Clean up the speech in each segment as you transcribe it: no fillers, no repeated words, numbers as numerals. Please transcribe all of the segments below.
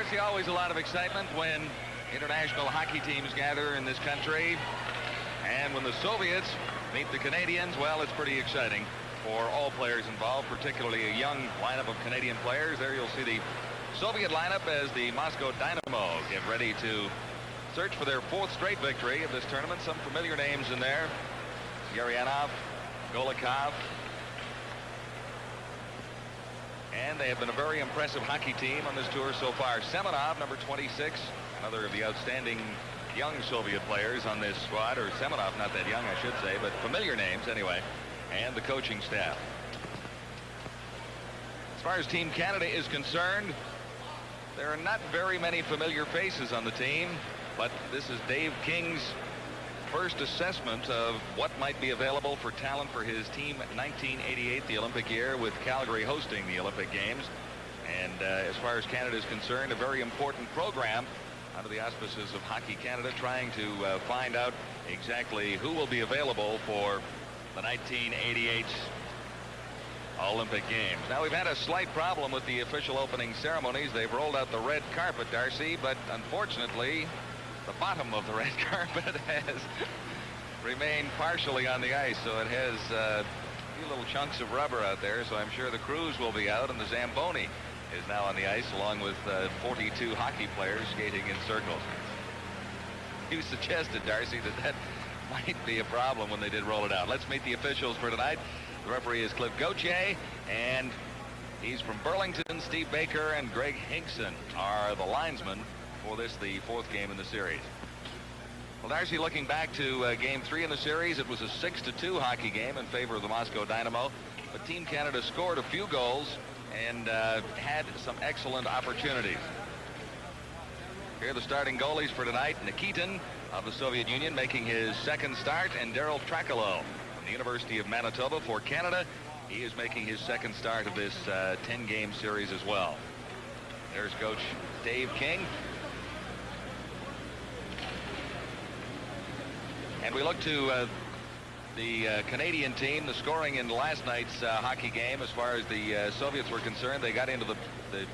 Darcy, always a lot of excitement when international hockey teams gather in this country. And when the Soviets meet the Canadians, well, it's pretty exciting for all players involved, particularly a young lineup of Canadian players. There you'll see the Soviet lineup as the Moscow Dynamo get ready to search for their 4th straight victory of this tournament. Some familiar names in there. Yaryanov, Golikov. And they have been a very impressive hockey team on this tour so far. Semenov, number 26, another of the outstanding young Soviet players on this squad. Or Semenov, not that young, I should say, but familiar names anyway. And the coaching staff. As far as Team Canada is concerned, there are not very many familiar faces on the team, but this is Dave King's first assessment of what might be available for talent for his team 1988, the Olympic year, with Calgary hosting the Olympic Games. And as far as Canada is concerned, a very important program under the auspices of Hockey Canada, trying to find out exactly who will be available for the 1988 Olympic Games. Now, we've had a slight problem with the official opening ceremonies. They've rolled out the red carpet, Darcy, but unfortunately, the bottom of the red carpet has remained partially on the ice, so it has a few little chunks of rubber out there, so I'm sure the crews will be out, and the Zamboni is now on the ice along with 42 hockey players skating in circles. You suggested, Darcy, that might be a problem when they did roll it out. Let's meet the officials for tonight. The referee is Cliff Gauthier, and he's from Burlington. Steve Baker and Greg Hinkson are the linesmen for this, the 4th game in the series. Well, Darcy, looking back to Game 3 in the series, it was a 6-2 hockey game in favor of the Moscow Dynamo. But Team Canada scored a few goals and had some excellent opportunities. Here are the starting goalies for tonight. Nikitin of the Soviet Union making his 2nd start, and Daryl Trakalo from the University of Manitoba for Canada. He is making his 2nd start of this 10-game series as well. There's Coach Dave King. And we look to the Canadian team. The scoring in last night's hockey game, as far as the Soviets were concerned, they got into the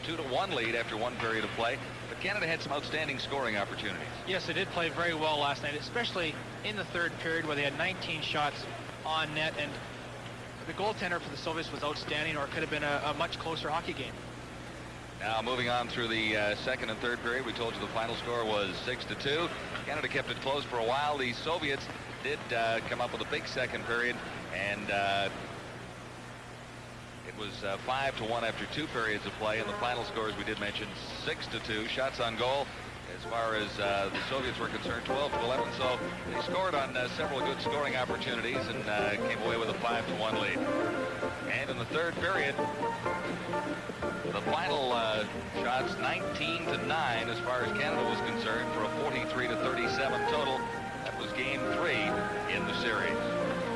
2-1 lead after 1 period of play. But Canada had some outstanding scoring opportunities. Yes, they did play very well last night, especially in the 3rd period where they had 19 shots on net. And the goaltender for the Soviets was outstanding, or it could have been a much closer hockey game. Now moving on through the 2nd and 3rd period, we told you the final score was 6-2. Canada kept it close for a while. The Soviets did come up with a big 2nd period, and it was 5-1 after 2 periods of play. And the final score, as we did mention, 6-2. Shots on goal, as far as the Soviets were concerned, 12-11. So they scored on several good scoring opportunities and came away with a 5-1 lead. And in the 3rd period, the final shots 19-9 as far as Canada was concerned, for a 43-37 total. That was Game 3 in the series.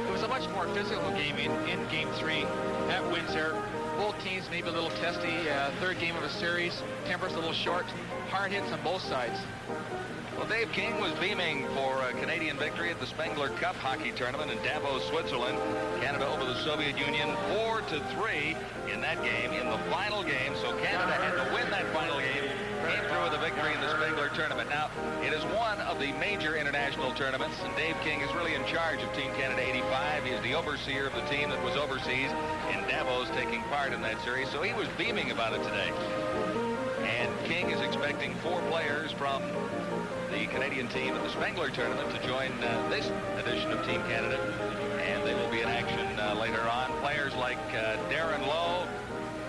It was a much more physical game in Game 3 at Windsor. Both teams maybe a little testy. 3rd game of a series. Tempers a little short. Hard hits on both sides. Well, Dave King was beaming for a Canadian victory at the Spengler Cup hockey tournament in Davos, Switzerland. Canada over the Soviet Union 4-3 in that game, in the final game. So Canada had to win that final game, came through with a victory in the Spengler tournament. Now, it is one of the major international tournaments, and Dave King is really in charge of Team Canada 85. He is the overseer of the team that was overseas in Davos taking part in that series. So he was beaming about it today. And King is expecting 4 players from the Canadian team at the Spengler tournament to join this edition of Team Canada, and they will be in action later on. Players like Darren Lowe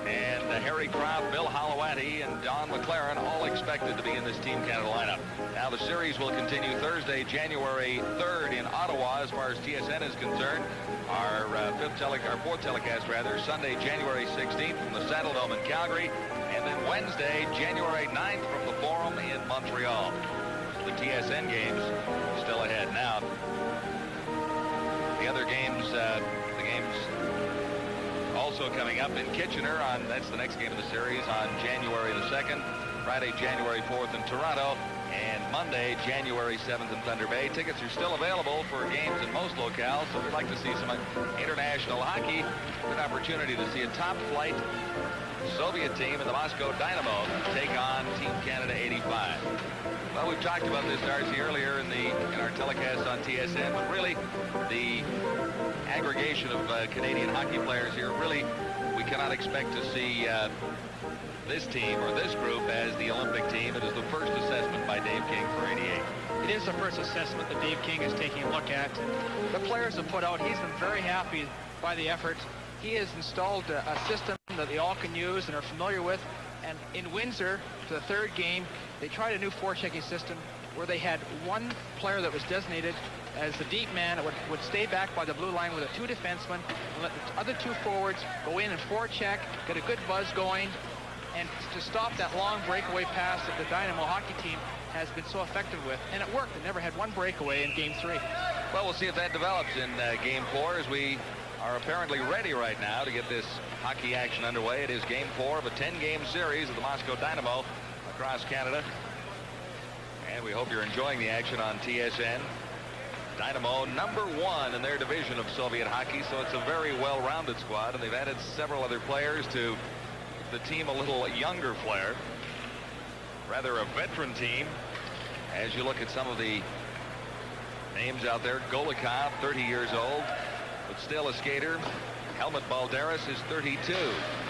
and Harry Croft, Bill Holowati, and Don McLaren, all expected to be in this Team Canada lineup. Now the series will continue Thursday, January 3rd in Ottawa, as far as TSN is concerned. Our 4th telecast, Sunday, January 16th from the Saddle Dome in Calgary, and then Wednesday, January 9th from the Forum in Montreal. The TSN games still ahead. Now, the other games, the games also coming up in Kitchener that's the next game of the series on January the 2nd, Friday, January 4th in Toronto, and Monday, January 7th in Thunder Bay. Tickets are still available for games in most locales, so we'd like to see some international hockey. Good opportunity to see a top-flight Soviet team and the Moscow Dynamo take on Team Canada 85. Well, we've talked about this, Darcy, earlier in our telecast on TSN, but really the aggregation of Canadian hockey players here, really we cannot expect to see this team or this group as the Olympic team. It is the first assessment by Dave King for 88. It is the first assessment that Dave King is taking a look at. The players have put out, he's been very happy by the effort. He has installed a system that they all can use and are familiar with. And in Windsor, for the third game, they tried a new forechecking system where they had one player that was designated as the deep man that would stay back by the blue line with the two defensemen and let the other two forwards go in and forecheck, get a good buzz going, and to stop that long breakaway pass that the Dynamo hockey team has been so effective with. And it worked. They never had one breakaway in Game 3. Well, we'll see if that develops in Game 4 as we are apparently ready right now to get this hockey action underway. It is Game 4 of a 10-game series of the Moscow Dynamo across Canada. And we hope you're enjoying the action on TSN. Dynamo #1 in their division of Soviet hockey, so it's a very well-rounded squad, and they've added several other players to the team, a little younger flair. Rather a veteran team as you look at some of the names out there. Golikov, 30 years old, but still a skater. Helmut Balderas is 32,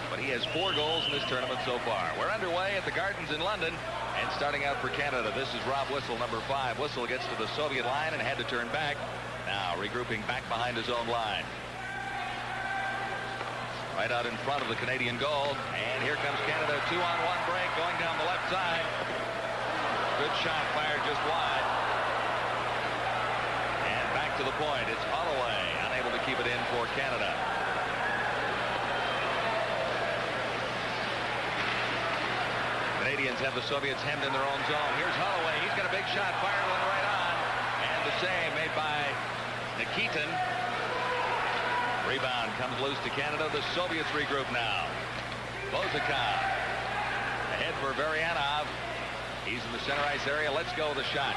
but he has 4 goals in this tournament so far. We're underway at the Gardens in London, and starting out for Canada, this is Rob Whistle, #5. Whistle gets to the Soviet line and had to turn back. Now regrouping back behind his own line. Right out in front of the Canadian goal, and here comes Canada. 2-on-1 break going down the left side. Good shot fired just wide. And back to the point. It's Holloway unable to keep it in for Canada. Canadians have the Soviets hemmed in their own zone. Here's Holloway. He's got a big shot fired one right on. And the save made by Nikitin. Rebound comes loose to Canada. The Soviets regroup now. Bozakov ahead for Varianov. He's in the center ice area. Let's go with the shot.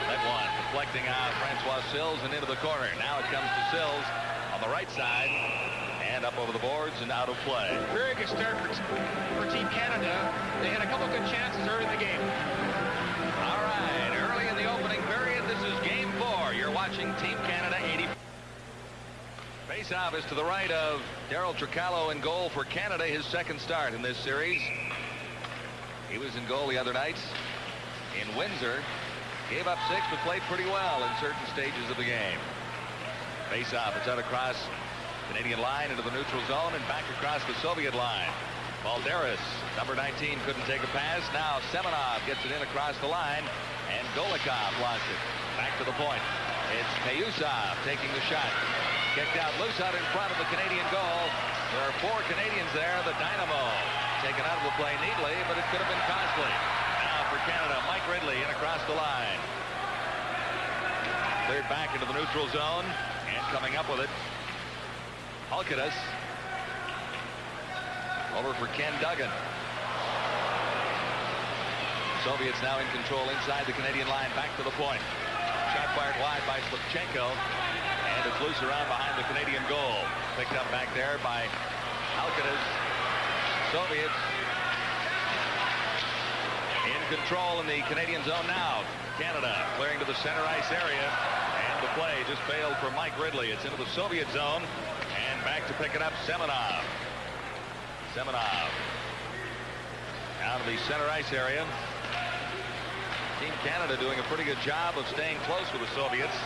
That one deflecting out Francois Sills and into the corner. Now it comes to Sills on the right side and up over the boards and out of play. Very good start for Team Canada. They had a couple good chances early in the game. All right, early in the opening period, this is Game 4. You're watching Team Canada 80. Faceoff is to the right of Daryl Tricalo in goal for Canada, his second start in this series. He was in goal the other night in Windsor. Gave up 6, but played pretty well in certain stages of the game. Faceoff, it's out across Canadian line into the neutral zone and back across the Soviet line. Balderas, #19, couldn't take a pass. Now Semenov gets it in across the line, and Golikov lost it. Back to the point. It's Payusov taking the shot. Kicked out loose out in front of the Canadian goal. There are 4 Canadians there. The Dynamo taken out of the play neatly, but it could have been costly. Now for Canada, Mike Ridley in across the line. Cleared back into the neutral zone, and coming up with it, Halkidas. Over for Ken Duggan. Soviets now in control inside the Canadian line, back to the point. Shot fired wide by Slipchenko. And it's loose around behind the Canadian goal. Picked up back there by Halkidas. Soviets in control in the Canadian zone now. Canada clearing to the center ice area. And the play just failed for Mike Ridley. It's into the Soviet zone. And back to pick it up, Semenov. Semenov out of the center ice area. Team Canada doing a pretty good job of staying close with the Soviets.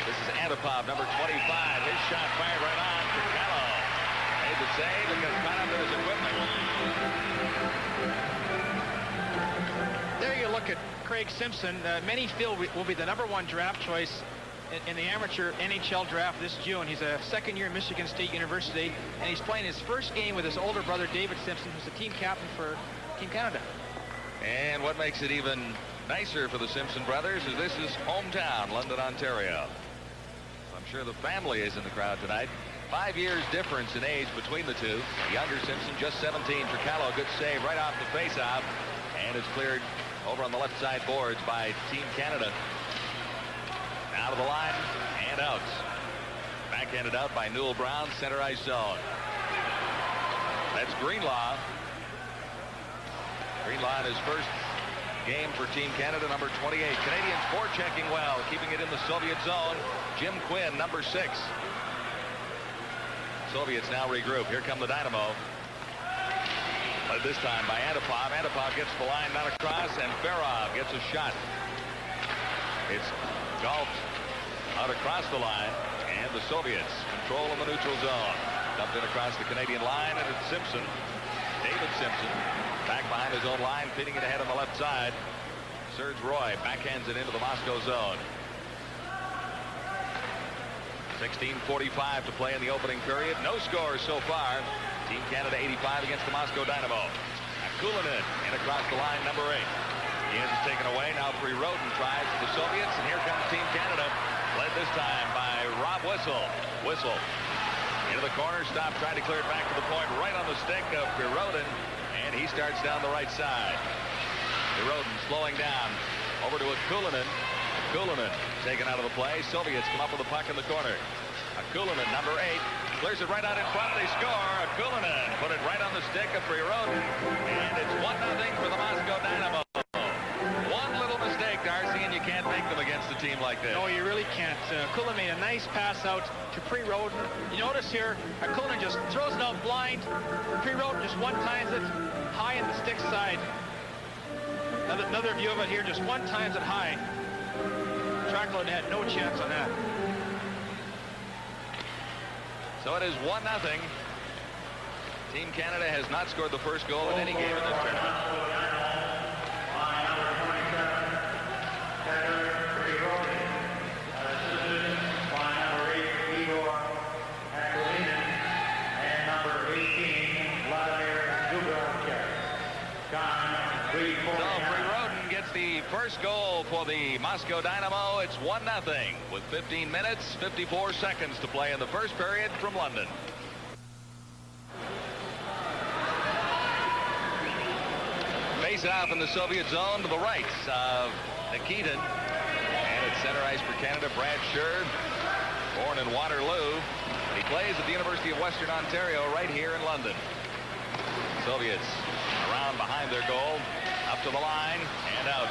This is Antipov, #25. His shot fired right on. Tricalo made the save and got caught up in his equipment. There you look at Craig Simpson. Many feel will be the #1 draft choice in the amateur NHL draft this June. He's a second-year Michigan State University, and he's playing his first game with his older brother David Simpson, who's the team captain for Team Canada. And what makes it even nicer for the Simpson brothers is this is hometown, London, Ontario. I'm sure the family is in the crowd tonight. 5 years difference in age between the two. Younger Simpson, just 17. Tricalo, good save right off the faceoff, and it's cleared over on the left side boards by Team Canada. Out of the line and out. Backhanded out by Newell Brown, center ice zone. That's Greenlaw on his first game for Team Canada, number 28. Canadians forechecking well, keeping it in the Soviet zone. Jim Quinn, number 6. Soviets now regroup. Here come the Dynamo. But this time by Antipov. Antipov gets the line, not across, and Ferrov gets a shot. It's golfed out across the line, and the Soviets control in the neutral zone. Dumped in across the Canadian line, and it's Simpson. David Simpson back behind his own line, feeding it ahead on the left side. Serge Roy backhands it into the Moscow zone. 16:45 to play in the opening period. No scores so far. Team Canada 85 against the Moscow Dynamo. Kulinin in across the line, number 8. He is taken away. Now Prirodin tries the Soviets, and here comes Team Canada, led this time by Rob Whistle. Whistle into the corner, stop, trying to clear it back to the point, right on the stick of Prirodin, and he starts down the right side. Prirodin slowing down over to Kulinin. Kulinin taken out of the play. Soviets come up with the puck in the corner. Kulinin, number 8, clears it right out in front. They score. Kulinin put it right on the stick of Prirodin, and it's 1-0 for the Moscow Dynamo. One little mistake, Darcy, and you can't make them against a team like this. No, you really can't. Kulinin made a nice pass out to Prirodin. You notice here, Kulinin just throws it out blind. Prirodin just one-times it high in the stick side. Another view of it here, just one-times it high. Tracklin had no chance on that. So it is 1-0. Team Canada has not scored the first goal in any game in this tournament. First goal for the Moscow Dynamo. It's 1-0 with 15 minutes, 54 seconds to play in the first period from London. Face it off in the Soviet zone to the right of Nikitin. And it's center ice for Canada. Brad Sherr, born in Waterloo. He plays at the University of Western Ontario right here in London. Soviets around behind their goal. Up to the line and out.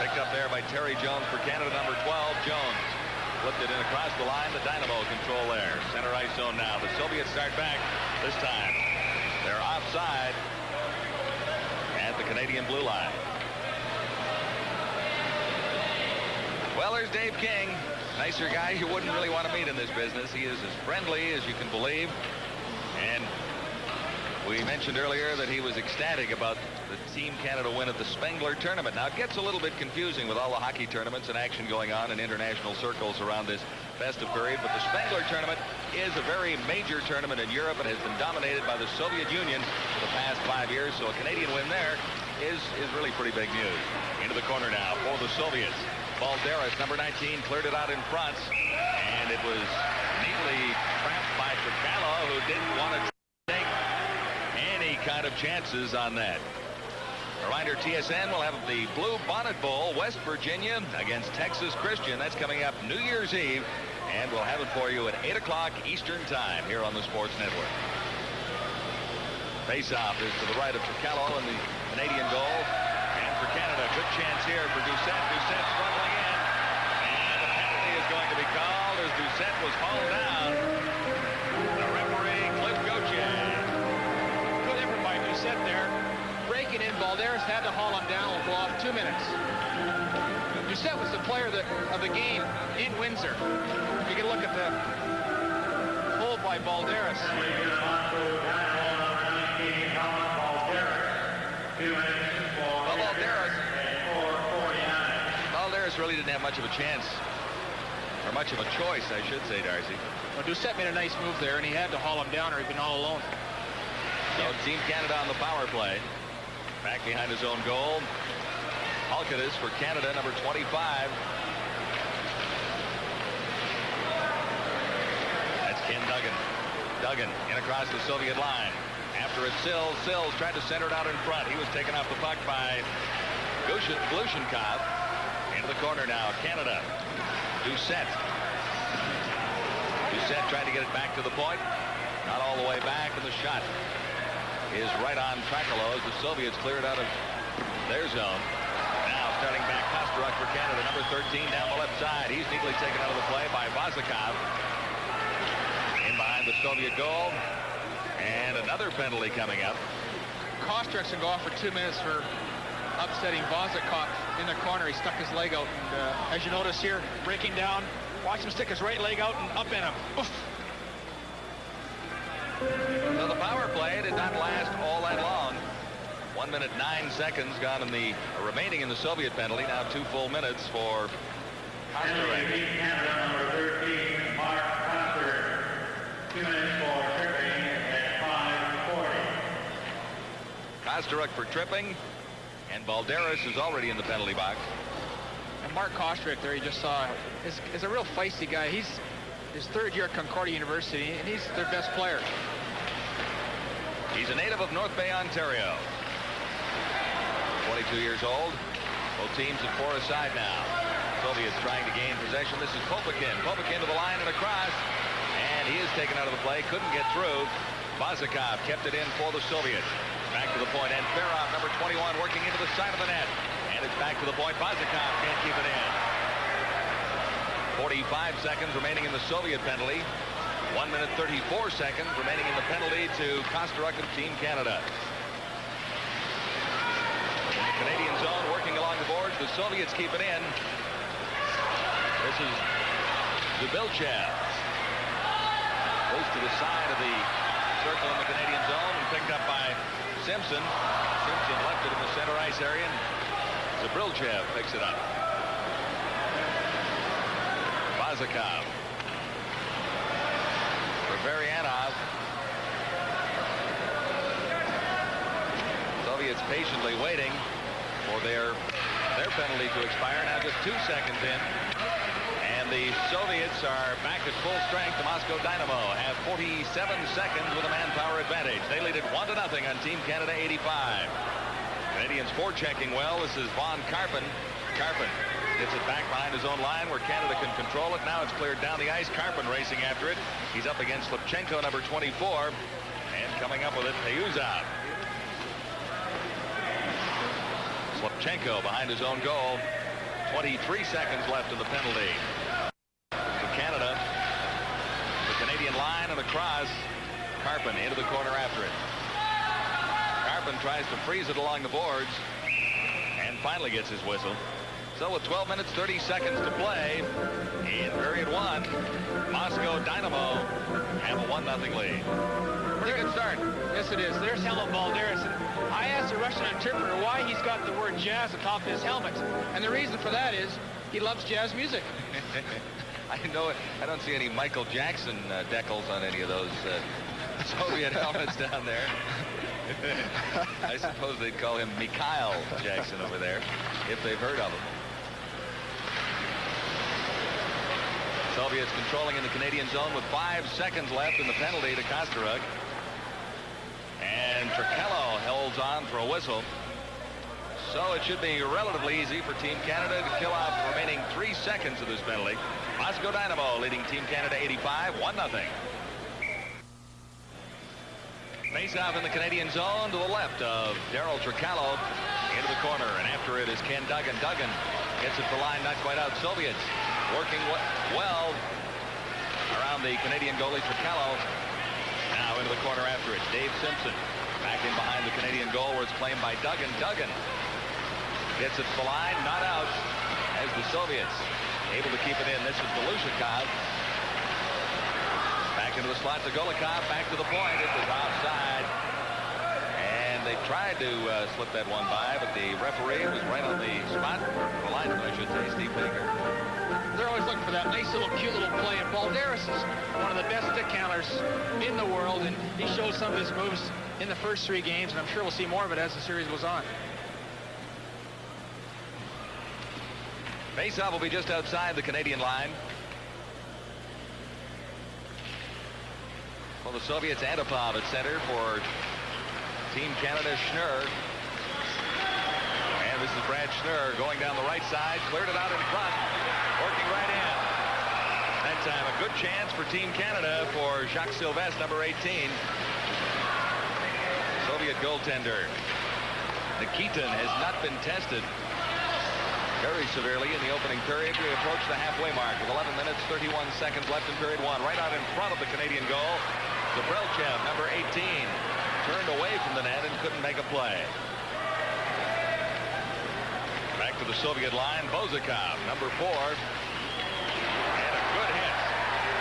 Picked up there by Terry Jones for Canada, number 12. Jones flipped it in across the line. The Dynamo control there. Center ice zone now. The Soviets start back. This time they're offside at the Canadian blue line. Well, there's Dave King. Nicer guy you wouldn't really want to meet in this business. He is as friendly as you can believe. And we mentioned earlier that he was ecstatic about the Team Canada win at the Spengler tournament. Now, it gets a little bit confusing with all the hockey tournaments and action going on in international circles around this festive period, but the Spengler tournament is a very major tournament in Europe and has been dominated by the Soviet Union for the past 5 years, so a Canadian win there is really pretty big news. Into the corner now for the Soviets. Balderas, number 19, cleared it out in front, and it was neatly trapped by Tricalo, who didn't want to take any kind of chances on that. Reminder, TSN will have the Blue Bonnet Bowl, West Virginia against Texas Christian. That's coming up New Year's Eve, and we'll have it for you at 8 o'clock Eastern Time here on the Sports Network. Face-off is to the right of Tricalo in the Canadian goal. And for Canada, good chance here for Doucette. Doucette struggling in. And a penalty is going to be called as Doucette was hauled down. The referee, Cliff Gauthier. Good effort by Doucette there. Breaking in, Balderas had to haul him down. We'll go off 2 minutes. Doucette was the player of the game in Windsor. You can look at the hold by Balderas. Balderas really didn't have much of a chance, or much of a choice, I should say, Darcy. Well, Doucette made a nice move there, and he had to haul him down, or he'd been all alone. So Team Canada on the power play. Back behind his own goal. Halkidis for Canada, number 25. That's Ken Duggan. Duggan in across the Soviet line. After it, Sills. Sills tried to center it out in front. He was taken off the puck by Glushenkov. Into the corner now, Canada. Doucette. Doucette tried to get it back to the point. Not all the way back, and the shot is right on Trakalo as the Soviets clear it out of their zone. Now starting back, Kosteruk for Canada, number 13 down the left side. He's neatly taken out of the play by Vazikov. In behind the Soviet goal. And another penalty coming up. Kosteruk's going to go off for 2 minutes for upsetting Vazikov in the corner. He stuck his leg out, and as you notice here, breaking down. Watch him stick his right leg out and up in him. Oof. So the power play did not last all that long. 1 minute 9 seconds gone in the remaining in the Soviet penalty. Now 2 full minutes for Kosteruk. Canada number 13, Mark Kosteruk. 2 minutes for tripping at 5:40. Kosteruk for tripping, and Balderas is already in the penalty box. And Mark Kosteruk there, you just saw, is a real feisty guy. He's his 3rd year at Concordia University, and he's their best player. He's a native of North Bay, Ontario. 22 years old. Both teams at 4 aside now. Soviets trying to gain possession. This is Popakin. Popakin to the line and across. And he is taken out of the play. Couldn't get through. Vazikov kept it in for the Soviets. Back to the point. And Ferrov, number 21, working into the side of the net. And it's back to the point. Vazikov can't keep it in. 45 seconds remaining in the Soviet penalty. 1 minute 34 seconds remaining in the penalty to Kosteruk of Team Canada. In the Canadian zone, working along the boards. The Soviets keep it in. This is Zubilchev. Goes to the side of the circle in the Canadian zone and picked up by Simpson. Simpson left it in the center ice area, and Zubilchev picks it up. Vazikov. Riverianov. Soviets patiently waiting for their penalty to expire. Now just 2 seconds in. And the Soviets are back at full strength. The Moscow Dynamo have 47 seconds with a manpower advantage. They lead it 1-0 on Team Canada 85. Canadians forechecking well. This is Von Karpen. Karpen gets it back behind his own line where Canada can control it. Now it's cleared down the ice. Karpen racing after it. He's up against Slipchenko, number 24. And coming up with it, Payuzov. Slipchenko behind his own goal. 23 seconds left in the penalty. For Canada, the Canadian line and across. Karpen into the corner after it. Karpen tries to freeze it along the boards and finally gets his whistle. So with 12 minutes 30 seconds to play in period 1, Moscow Dynamo have a 1-0 lead. Pretty good start. Yes, it is. There's Helmut Balderas. I asked the Russian interpreter why he's got the word jazz atop his helmet. And the reason for that is he loves jazz music. I know it. I don't see any Michael Jackson decals on any of those Soviet helmets down there. I suppose they'd call him Mikhail Jackson over there if they've heard of him. Soviets controlling in the Canadian zone with 5 seconds left in the penalty to Kosteruk. And Trakalo holds on for a whistle. So it should be relatively easy for Team Canada to kill off the remaining 3 seconds of this penalty. Moscow Dynamo leading Team Canada 85, 1-0. Face-off in the Canadian zone to the left of Daryl Trakalo into the corner. And after it is Ken Duggan. Duggan gets it to the line, not quite out. Soviets working well around the Canadian goalie Trakalo. Now into the corner after it. Dave Simpson back in behind the Canadian goal where it's claimed by Duggan. Duggan gets it to the line, not out as the Soviets able to keep it in. This is Belushikov. Back into the slot to Golikov. Back to the point. It was offside. And they tried to slip that one by, but the referee was right on the spot. The linesman, I should say, Steve Baker. They're always looking for that nice little cute little play, and Balderas is one of the best stick handlers in the world, and he showed some of his moves in the first 3 games, and I'm sure we'll see more of it as the series goes on. Faceoff will be just outside the Canadian line. Well, the Soviets, Antipov at center for Team Canada, Schnurr. And this is Brad Schnurr going down the right side, cleared it out in front, working right in. That time a good chance for Team Canada for Jacques Sylvestre, number 18. Soviet goaltender. Nikitin has not been tested very severely in the opening period. We approach the halfway mark with 11 minutes, 31 seconds left in period one. Right out in front of the Canadian goal, Zabrelchev, number 18, turned away from the net and couldn't make a play. Back to the Soviet line, Bozakov, number 4. And a good hit.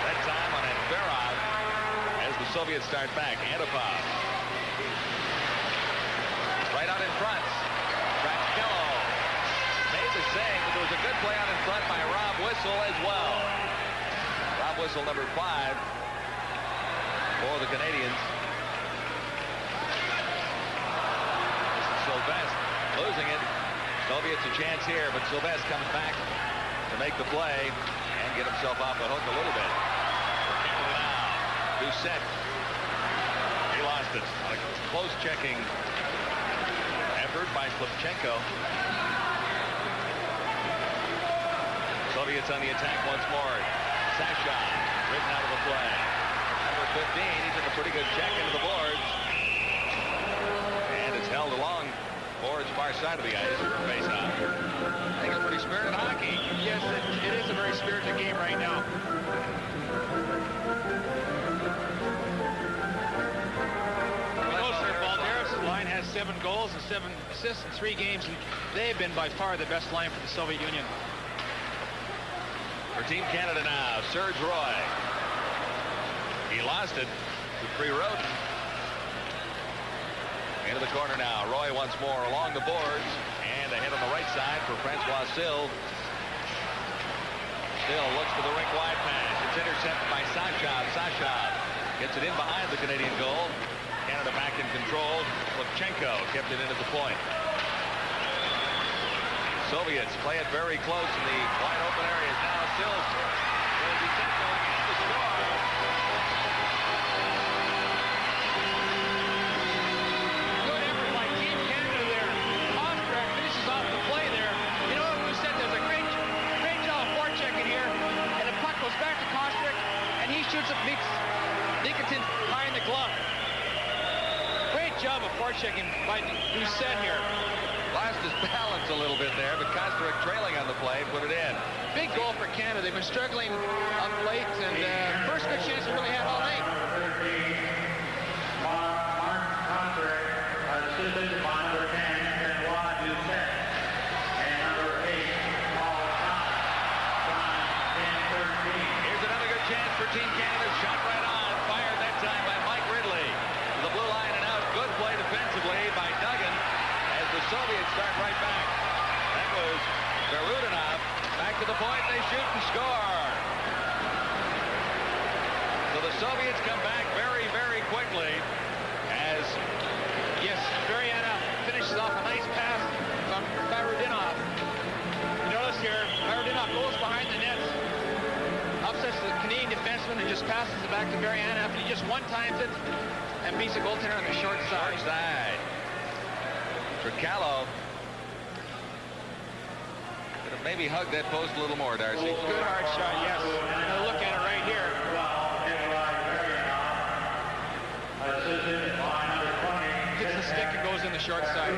That time on Antverov as the Soviets start back. Antipov. Right out in front. Trakello made the save, but there was a good play out in front by Rob Whistle as well. Rob Whistle, number 5 for the Canadians. Sylvestre losing it. Soviets a chance here, but Sylvestre comes back to make the play and get himself off the hook a little bit. For Canada now. Doucette. He lost it. A close checking effort by Slivchenko. Soviets on the attack once more. Sasha written out of the play. Number 15, he took a pretty good check into the boards. And it's held along towards far side of the ice. Face off. I think it's pretty spirited hockey. Yes, it is a very spirited game right now. Balderas' line has 7 goals and 7 assists in 3 games, and they've been by far the best line for the Soviet Union. For Team Canada now, Serge Roy. He lost it to Prirodin. Into the corner now. Roy once more along the boards. And ahead on the right side for Francois Sill. Sill looks for the rink-wide pass. It's intercepted by Sashov. Sashov gets it in behind the Canadian goal. Canada back in control. Lukchenko kept it in at the point. Soviets play it very close in the wide open areas. Now Sill will be going in to score. Back to Kostrick, and he shoots it, meets Nikitin high in the glove. Great job of forechecking by Doucette here. Lost his balance a little bit there, but Kostrick trailing on the play put it in. Big goal for Canada. They've been struggling of late, and first good chance they really had all night. Mark Kostrick, assisted by number 10, Benoit Doucette, and number 8, chance for Team Canada. Shot right on. Fired that time by Mike Ridley. To the blue line and out. Good play defensively by Duggan as the Soviets start right back. That was Berudinov. Back to the point. They shoot and score. So the Soviets come back very, very quickly as yes, Variana finishes off a nice pass from Berudinov. You notice here, Berudinov goes behind the net. Upsets the Canadian defenseman and just passes it back to Variana after he just one-times it and beats the goaltender on the short side. Short side. Tricallo could have maybe hugged that post a little more, Darcy. Good hard shot, yes. And look at it right here. Hits the stick and goes in the short side.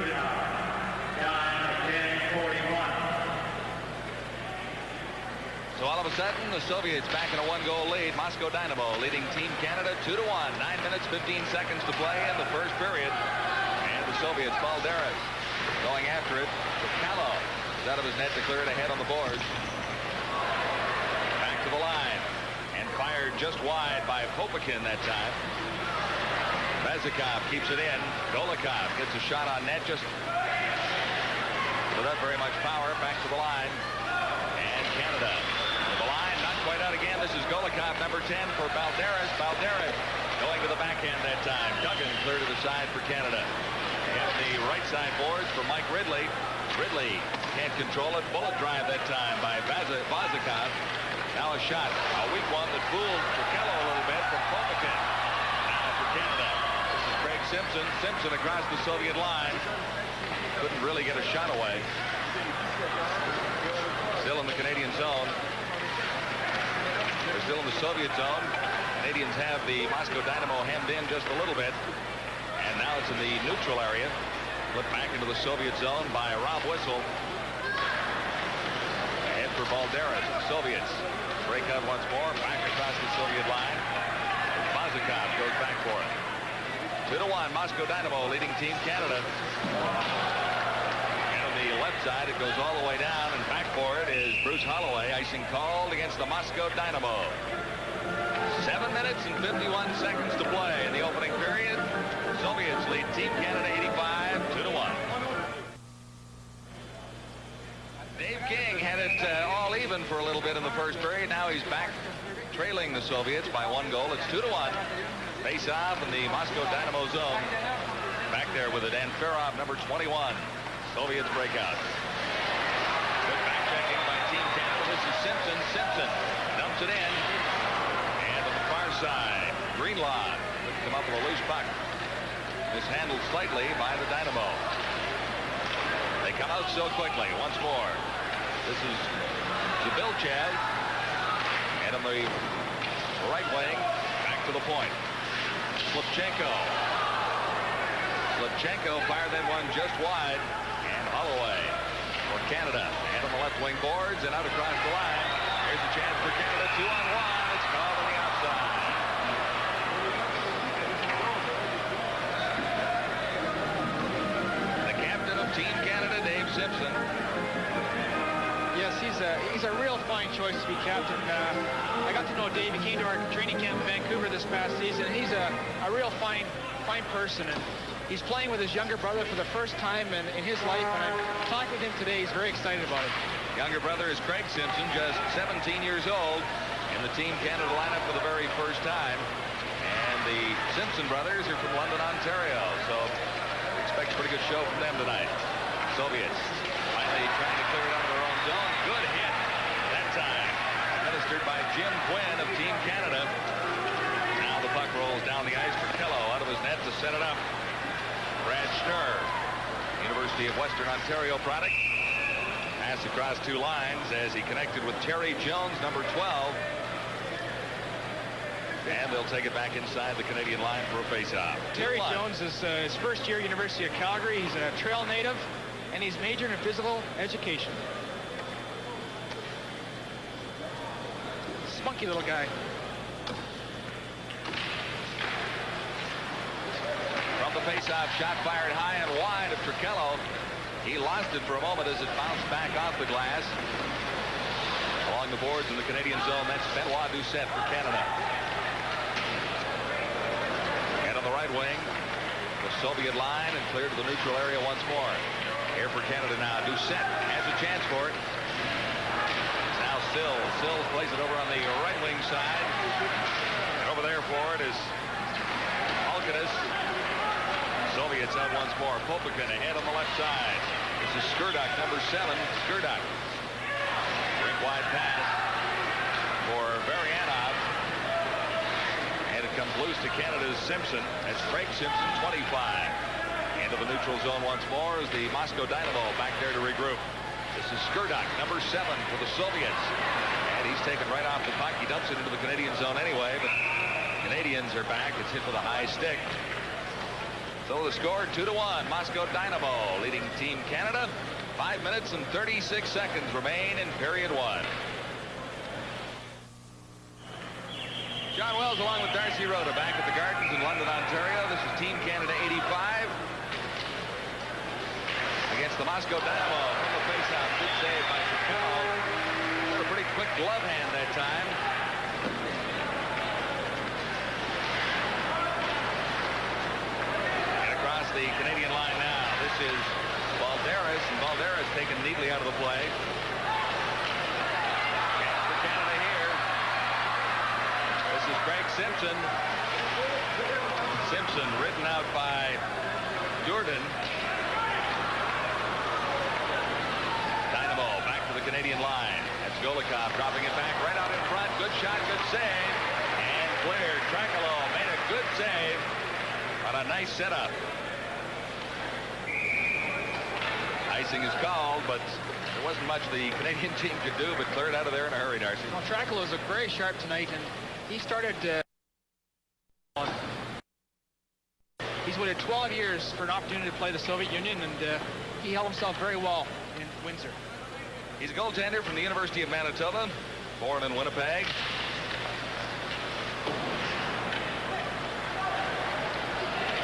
So all of a sudden, the Soviets back in a 1-goal lead. Moscow Dynamo leading Team Canada 2-1. 9 minutes, 15 seconds to play in the first period. And the Soviets, Balderas going after it. Tricallo is out of his net to clear it ahead on the boards. Back to the line. And fired just wide by Popakin that time. Bezikov keeps it in. Golikov gets a shot on net just without very much power. Back to the line. And Canada. Quite out again. This is Golikov, number 10 for Balderas. Balderas going to the backhand that time. Duggan clear to the side for Canada. And the right side boards for Mike Ridley. Ridley can't control it. Bullet drive that time by Vazikov. Now a shot. A weak one that fooled Tricallo a little bit from Popakin. Now for Canada. This is Craig Simpson. Simpson across the Soviet line. Couldn't really get a shot away. Still in the Canadian zone. They're still in the Soviet zone. Canadians have the Moscow Dynamo hemmed in just a little bit. And now it's in the neutral area. Flipped back into the Soviet zone by Rob Whistle. Ahead for Balderas. Soviets break out once more. Back across the Soviet line. Vazikov goes back for it. 2-1. Moscow Dynamo leading Team Canada. And on the left side, it goes all the way down. And back for it is Bruce Holloway. Icing called against the Moscow Dynamo. 7 minutes and 51 seconds to play in the opening period. Soviets lead Team Canada 85, 2-1. Dave King had it all even for a little bit in the first period. Now he's back trailing the Soviets by 1 goal. It's 2-1. Face off in the Moscow Dynamo zone. Back there with it, Anferov, number 21. Soviets break out. Good back checking by Team Canada. This is Simpson. Simpson dumps it in. And on the far side, Greenlaw couldn't come up with a loose puck. Mishandled slightly by the Dynamo. They come out so quickly. Once more. This is Zabilchev. And on the right wing, back to the point. Slipchenko. Slipchenko fired that one just wide. And Holloway for Canada. And on the left wing boards and out across the line. Here's a chance for Canada. 2-on-1. It's called on the outside. The captain of Team Canada, Dave Simpson. Yes, he's a real fine choice to be captain. I got to know Dave. He came to our training camp in Vancouver this past season. He's a real fine person, and he's playing with his younger brother for the first time in his life. And I talked with him today. He's very excited about it. Younger brother is Craig Simpson, just 17 years old, in the Team Canada lineup for the very first time. And the Simpson brothers are from London, Ontario, so expect a pretty good show from them tonight. Soviets finally trying to clear it out of their own zone. Good hit that time. Administered by Jim Quinn of Team Canada. Now the puck rolls down the ice for Kello out of his net to set it up. Brad Schnurr, University of Western Ontario product. Pass across 2 lines as he connected with Terry Jones, number 12. And they'll take it back inside the Canadian line for a face-off. Terry Jones is his first year University of Calgary. He's a Trail native, and he's majoring in physical education. Spunky little guy. From the face-off, shot fired high and wide of Trichello. He lost it for a moment as it bounced back off the glass. Along the boards in the Canadian zone, that's Benoit Doucette for Canada. And on the right wing, the Soviet line, and clear to the neutral area once more. Here for Canada now. Doucette has a chance for it. Now Sills. Sills plays it over on the right wing side. And over there for it is Alcanis. Soviets out once more. Popikin ahead on the left side. This is Skurduk, number 7. Skurduk. Great wide pass for Varianov. And it comes loose to Canada's Simpson. That's Craig Simpson, 25. Into the neutral zone once more is the Moscow Dynamo back there to regroup. This is Skurduk, number 7 for the Soviets. And he's taken right off the puck. He dumps it into the Canadian zone anyway, but Canadians are back. It's hit with a high stick. So the score, 2-1. Moscow Dynamo leading Team Canada. 5 minutes and 36 seconds remain in period 1. John Wells along with Darcy Rhoda back at the Gardens in London, Ontario. This is Team Canada 85 against the Moscow Dynamo. From the faceoff, good save by Trichello. A pretty quick glove hand that time. The Canadian line now. This is Balderas, and Balderas taken neatly out of the play. Chance for Canada here. This is Craig Simpson. Simpson ridden out by Durden. Dynamo back to the Canadian line. That's Golikov dropping it back right out in front. Good shot, good save. And cleared. Trichello made a good save on a nice setup. Icing is called, but there wasn't much the Canadian team could do but clear it out of there in a hurry, Darcy. Well, Trichello is very sharp tonight, and he started... he's what waited 12 years for an opportunity to play the Soviet Union, and he held himself very well in Windsor. He's a goaltender from the University of Manitoba, born in Winnipeg.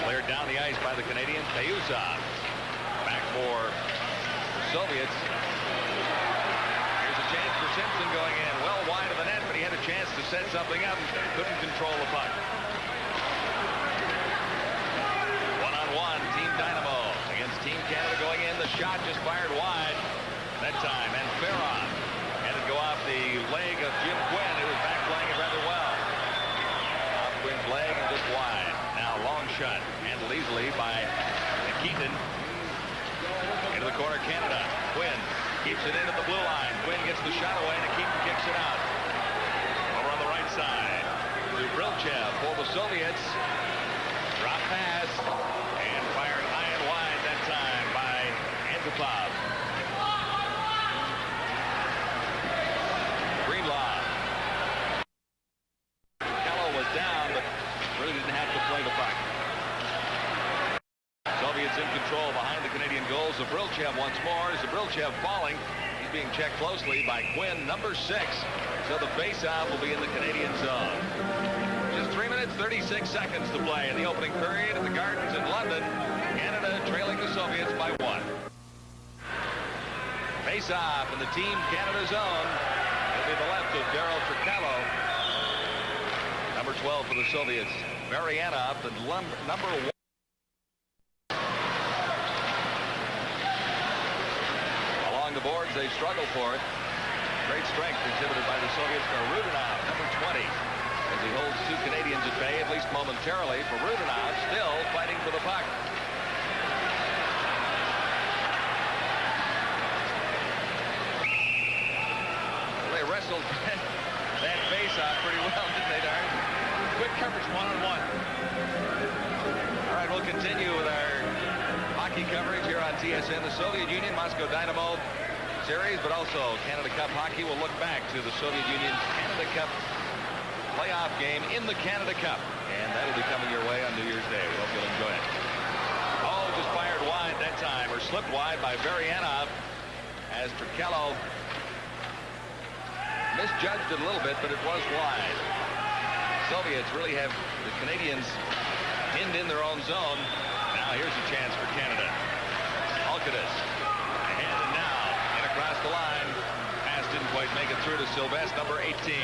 Cleared down the ice by the Canadian. Payusov back for Soviets. Here's a chance for Simpson going in well wide of the net, but he had a chance to set something up and couldn't control the puck. One-on-one, Team Dynamo against Team Canada going in. The shot just fired wide that time, and Farron had to go off the leg of Jim Quinn, who was back playing it rather well. Off Quinn's leg and just wide. Now long shot, handled easily by Keaton. Into the corner, Canada. Quinn keeps it in at the blue line. Quinn gets the shot away, and Keaton kicks it out. Over on the right side to Brilchev for the Soviets. Drop pass, and fired high and wide that time by Antipov. Greenlaw. Kello was down, but really didn't have to play the puck. Soviets in control behind the Canadian goals. Zabrilchev once more. Zabrilchev falling. He's being checked closely by Quinn, number 6. So the face-off will be in the Canadian zone. Just 3 minutes, 36 seconds to play in the opening period at the Gardens in London. Canada trailing the Soviets by 1. Face-off in the Team Canada zone. It'll be the left of Daryl Tricallo. Number 12 for the Soviets. Marianov, the number 1. Along the boards, they struggle for it. Great strength exhibited by the Soviets for Rudinov, number 20. As he holds 2 Canadians at bay, at least momentarily, for Rudinov, still fighting for the puck. They wrestled that face-off pretty well, didn't they, Darren? Good coverage, one-on-one. All right, we'll continue with our hockey coverage here on TSN. The Soviet Union, Moscow Dynamo series, but also Canada Cup hockey. We'll look back to the Soviet Union's Canada Cup playoff game in the Canada Cup, and that'll be coming your way on New Year's Day. We hope you'll enjoy it. Oh, just fired wide that time, or slipped wide by Varianov, as Tricallo misjudged it a little bit, but it was wide. Soviets really have the Canadians pinned in their own zone. Now here's a chance for Canada. Alcatis ahead and now in across the line. Pass didn't quite make it through to Sylvestre, number 18.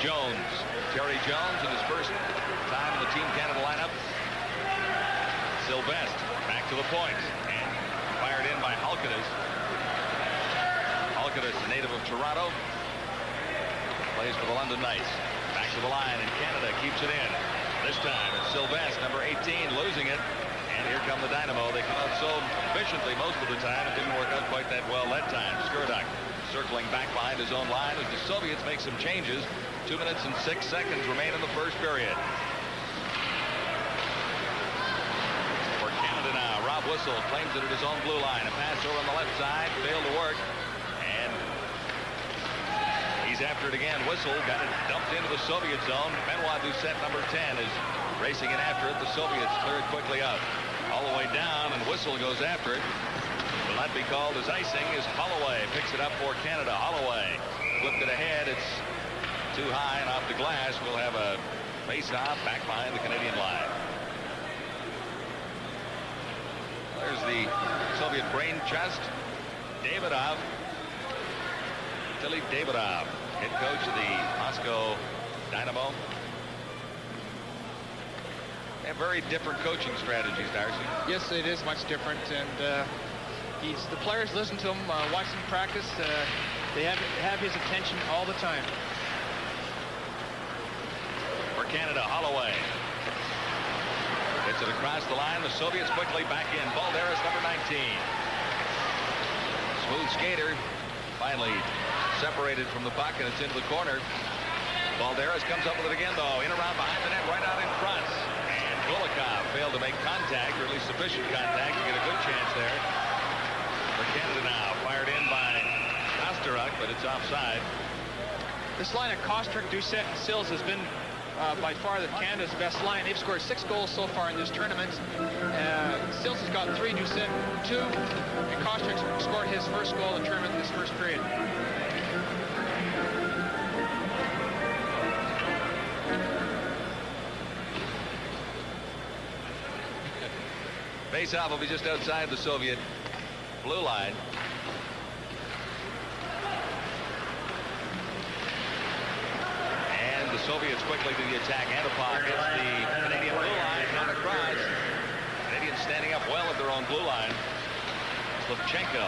Jones, Terry Jones in his first time in the Team Canada lineup. Sylvestre back to the point and fired in by Alcatis. Alcatis, a native of Toronto, plays for the London Knights. Back to the line, and Canada keeps it in. This time it's Sylvestre, number 18, losing it. And here come the Dynamo. They come out so efficiently most of the time. It didn't work out quite that well that time. Skurduk circling back behind his own line as the Soviets make some changes. 2 minutes and 6 seconds remain in the first period. For Canada now, Rob Whistle claims it at his own blue line. A pass over on the left side, failed to work. And he's after it again. Whistle got it dumped into the Soviet zone. Benoit Doucette, number 10, is racing in after it. The Soviets clear it quickly out. All the way down, and Whistle goes after it. Will not be called as icing as Holloway picks it up for Canada. Holloway flipped it ahead. It's too high and off the glass. We'll have a face-off back behind the Canadian line. There's the Soviet brain chest. Davidov. Tilly Davidov, head coach of the Moscow Dynamo. They have very different coaching strategies, Darcy. Yes, it is much different, and the players listen to him, watch him practice. They have his attention all the time. For Canada, Holloway gets it across the line. The Soviets quickly back in. Balderas, number 19. Smooth skater, finally separated from the puck, and it's into the corner. Balderas comes up with it again, though. In around behind the net, right out in front. And Golikov failed to make contact, or at least sufficient contact to get a good chance there. For Canada now, fired in by Kosteruk, but it's offside. This line of Kosteruk, Doucette, and Sills has been by far Canada's best line. They've scored 6 goals so far in this tournament. Sills has got 3, Doucette 2, and Koscheck scored his first goal in the tournament in this first period. Face-off will be just outside the Soviet blue line. And the Soviets quickly to the attack. Antipov hits the Canadian blue line, not across. Canadians standing up well at their own blue line. Slavchenko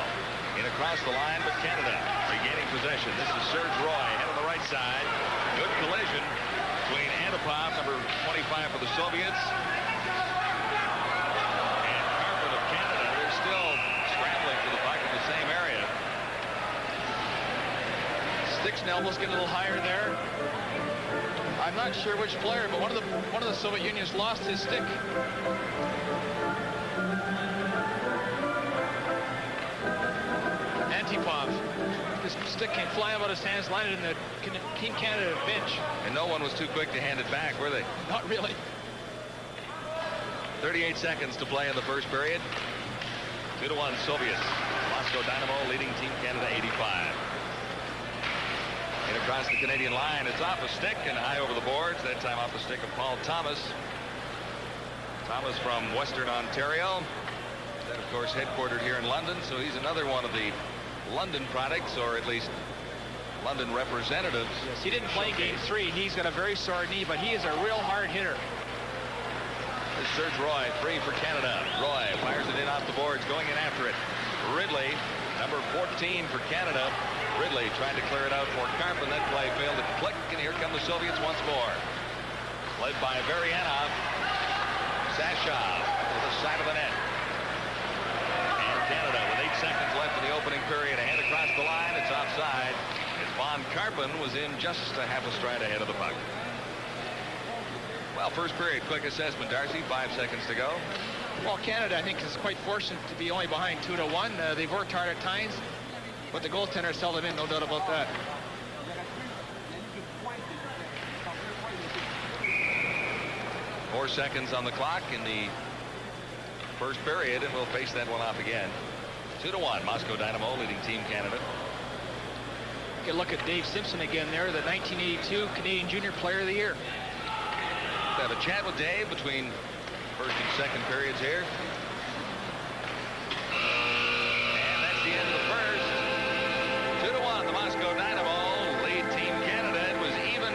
in across the line, but Canada regaining possession. This is Serge Roy, head on the right side. Good collision between Antipov, number 25 for the Soviets, sticks and elbows get a little higher there. I'm not sure which player, but one of the Soviet Union's lost his stick. Antipov, his stick came flying out of his hands, landed in the Team Canada bench. And no one was too quick to hand it back, were they? Not really. 38 seconds to play in the first period. 2-1 Soviets. Moscow Dynamo leading Team Canada 85. And across the Canadian line, it's off a stick and high over the boards. That time off the stick of Paul Thomas. Thomas from Western Ontario. That, of course, headquartered here in London. So he's another one of the London products, or at least London representatives. Yes, he didn't play Game 3. He's got a very sore knee, but he is a real hard hitter. There's Serge Roy, 3 for Canada. Roy fires it in off the boards, going in after it. Ridley, number 14 for Canada. Ridley trying to clear it out for Karpin. That play failed to click, and here come the Soviets once more. Led by Varianov. Sashov to the side of the net. And Canada with 8 seconds left in the opening period. Ahead across the line. It's offside. As Von Karpin was in just a half a stride ahead of the puck. Well, first period, quick assessment, Darcy. 5 seconds to go. Well, Canada, I think, is quite fortunate to be only behind 2-1. They've worked hard at times, but the goaltender held them in, no doubt about that. Four seconds on the clock in the first period, and we'll face that one off again. 2-1, Moscow Dynamo leading Team Canada. Get a look at Dave Simpson again there, the 1982 Canadian Junior Player of the Year. We'll have a chat with Dave between first and second periods here. And that's the end of the first. 2-1, the Moscow Dynamo lead Team Canada. It was even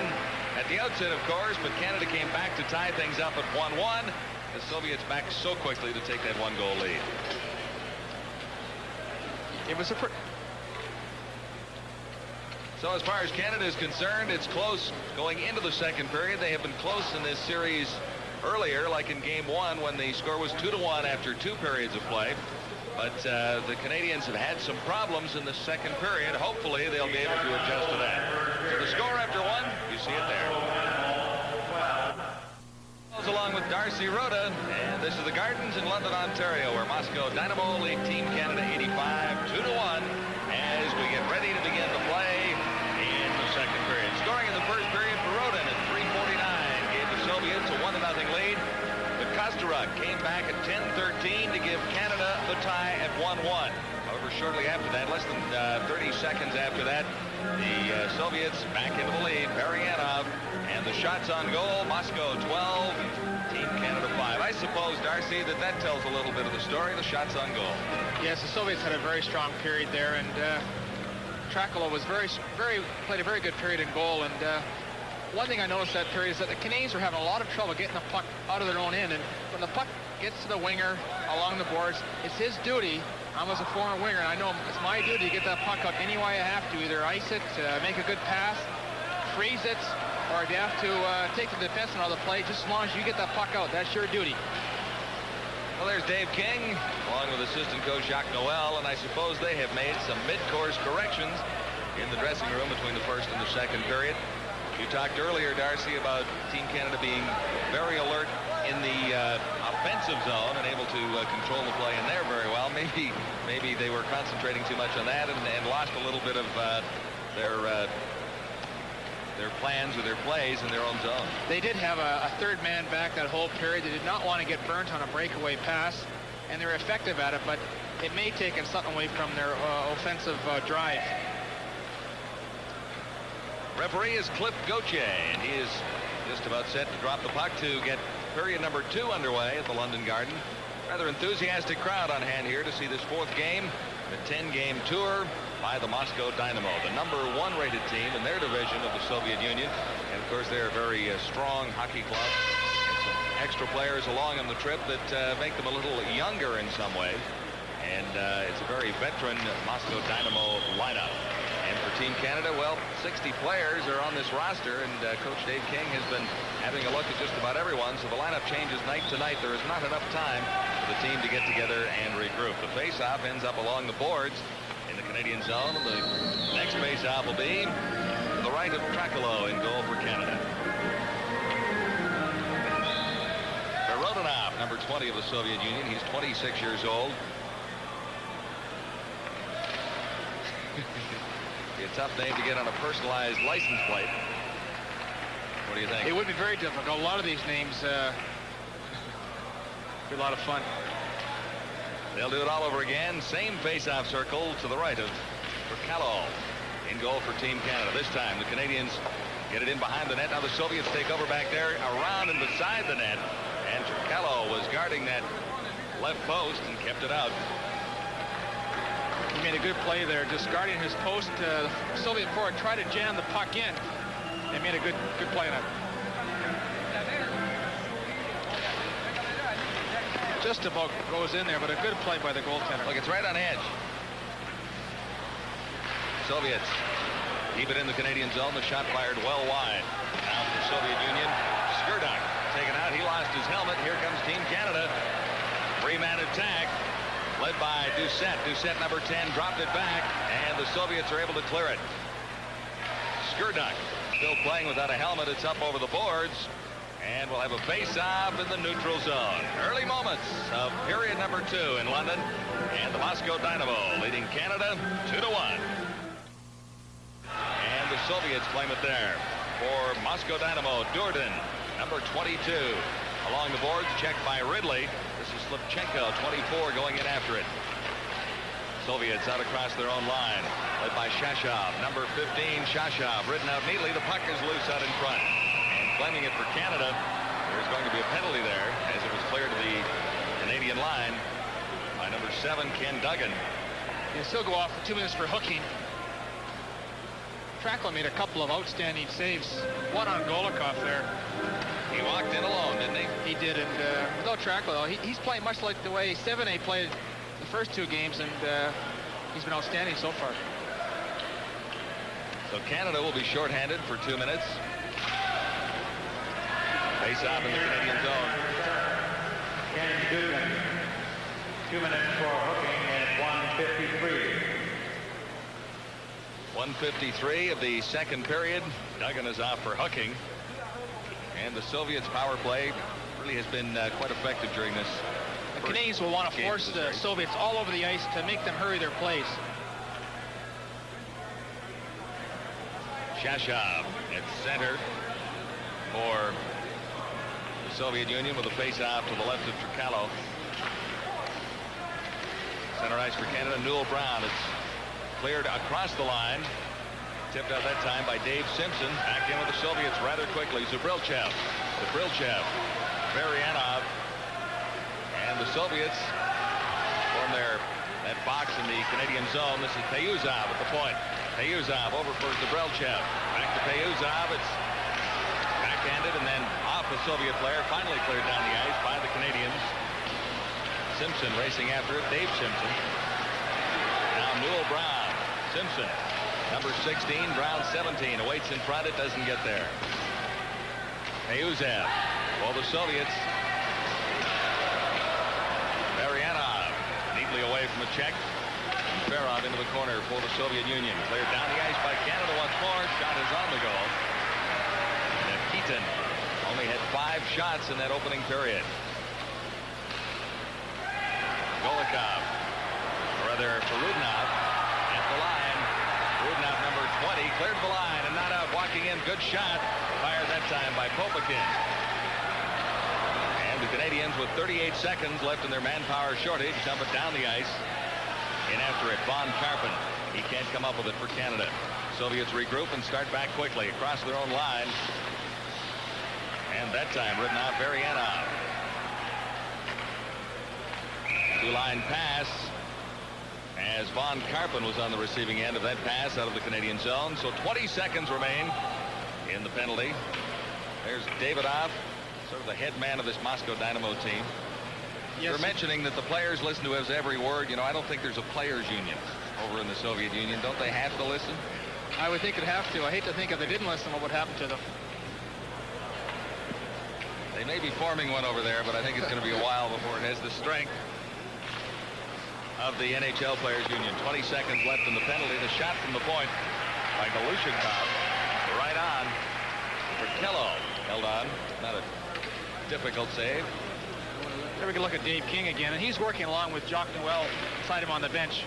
at the outset, of course, but Canada came back to tie things up at 1-1. The Soviets back so quickly to take that 1-goal lead. It was a So as far as Canada is concerned, it's close going into the second period. They have been close in this series earlier, like in Game 1, when the score was 2-1 after 2 periods of play. But the Canadians have had some problems in the second period. Hopefully, they'll be able to adjust to that. So the score after 1, you see it there. Along with Darcy Rhoda, and this is the Gardens in London, Ontario, where Moscow Dynamo lead Team Canada 85, 2-1, as we get ready to begin the play in the second period. Scoring in the first period for Rodin at 3:49 gave the Soviets a 1-0 lead. But Kosteruk came back at 10:13 to give Canada the tie at 1-1. However, shortly after that, less than 30 seconds after that, the Soviets back into the lead. Varianov, and the shots on goal, Moscow 12, Team Canada 5. I suppose, Darcy, that tells a little bit of the story, the shots on goal. Yes, the Soviets had a very strong period there, and Trakula was played a very good period in goal. And one thing I noticed that period is that the Canadians were having a lot of trouble getting the puck out of their own end. And when the puck gets to the winger along the boards, it's his duty. I was a former winger, and I know it's my duty to get that puck out any way I have to, either ice it, make a good pass, freeze it, or if you have to take the defenseman out of the play. Just as long as you get that puck out, that's your duty. Well, there's Dave King, along with assistant coach Jacques Noel, and I suppose they have made some mid-course corrections in the dressing room between the first and the second period. You talked earlier, Darcy, about Team Canada being very alert in the offensive zone and able to control the play in there very well. Maybe they were concentrating too much on that and lost a little bit of their their plans or their plays in their own zone. They did have a third man back that whole period. They did not want to get burnt on a breakaway pass, and they're effective at it, but it may take something away from their offensive drive. Referee is Cliff Gauthier, and he is just about set to drop the puck to get period number 2 underway at the London Garden. Rather enthusiastic crowd on hand here to see this 4th game, the 10-game tour by the Moscow Dynamo, the #1 rated team in their division of the Soviet Union. And of course, they're a very strong hockey club, and some extra players along on the trip that make them a little younger in some ways. And it's a very veteran Moscow Dynamo lineup. And for Team Canada, well, 60 players are on this roster, and Coach Dave King has been having a look at just about everyone, so the lineup changes night to night. There is not enough time for the team to get together and regroup. The face-off ends up along the boards in the Canadian zone. The next face-off will be to the right of Prochodil in goal for Canada. Rodionov, number 20 of the Soviet Union. He's 26 years old. Be a tough name to get on a personalized license plate. What do you think? It would be very difficult. A lot of these names be a lot of fun. They'll do it all over again. Same face-off circle to the right of Prochodil in goal for Team Canada. This time the Canadians get it in behind the net. Now the Soviets take over back there, around and beside the net. And Prochodil was guarding that left post and kept it out. He made a good play there, just guarding his post. The Soviet forward tried to jam the puck in. They made a good play on it. Just about goes in there, but a good play by the goaltender. Look, it's right on edge. Soviets keep it in the Canadian zone. The shot fired well wide. Now for the Soviet Union. Skurduk taken out. He lost his helmet. Here comes Team Canada. 3-man attack led by Doucette. Doucette, number 10, dropped it back, and the Soviets are able to clear it. Skurduk still playing without a helmet. It's up over the boards, and we'll have a face-off in the neutral zone. Early moments of period number 2 in London, and the Moscow Dynamo leading Canada 2-1. And the Soviets claim it there. For Moscow Dynamo, Durden, number 22. Along the boards, checked by Ridley. This is Slivchenko, 24, going in after it. Soviets out across their own line, led by Shashov. Number 15, Shashov, ridden out neatly. The puck is loose out in front. And claiming it for Canada, there's going to be a penalty there, as it was cleared to the Canadian line by number 7, Ken Duggan. He'll still go off for 2 minutes for hooking. Prochodil made a couple of outstanding saves. One on Golikov there. He walked in alone, didn't he? He did, and without Prochodil, he's playing much like the way 7A played the first 2 games, and he's been outstanding so far. So Canada will be shorthanded for 2 minutes. Face off in the Canadian zone. Ken Duggan, 2 minutes for hooking at 1:53. 1:53 of the second period. Duggan is off for hooking. And the Soviets' power play really has been quite effective during this. The Canadians will want to force the Soviets all over the ice to make them hurry their plays. Shashov at center for the Soviet Union with a face-off to the left of Prochodil. Center ice for Canada, Newell Brown. It's cleared across the line. Tipped out that time by Dave Simpson. Back in with the Soviets rather quickly. Zubrilchev. Varianov. And the Soviets form that box in the Canadian zone. This is Payuzov at the point. Payuzov over for Zubrilchev. Back to Payuzov. It's backhanded and then off the Soviet player. Finally cleared down the ice by the Canadians. Simpson racing after it. Dave Simpson. Now Newell Brown. Simpson. Number 16, Brown 17, awaits in front, it doesn't get there. Payuzov for the Soviets. Varianov neatly away from the check. Ferrov into the corner for the Soviet Union. Cleared down the ice by Canada once more. Shot is on the goal. And Keaton only had 5 shots in that opening period. Golikov, or rather Farudnov, at the line. Rudnov, number 20, Cleared the line and not out. Walking in. Good shot. Fired that time by Popakin. And the Canadians with 38 seconds left in their manpower shortage dump it down the ice. In after it, Von Karpen. He can't come up with it for Canada. Soviets regroup and start back quickly across their own line. And that time ridden out Varianov. Two-line pass as Von Karpen was on the receiving end of that pass out of the Canadian zone. So 20 seconds remain in the penalty. There's Davidov, sort of the head man of this Moscow Dynamo team. Yes. You're mentioning that the players listen to his every word. You know, I don't think there's a players union over in the Soviet Union. Don't they have to listen? I would think it'd have to. I hate to think if they didn't listen, what would happen to them. They may be forming one over there, but I think it's going to be a while before it has the strength of the NHL Players Union. 20 seconds left in the penalty. The shot from the point by Galushenkov. Right on. Prokello held on. Not a difficult save. There we can look at Dave King again, and he's working along with Jacques Noel beside him on the bench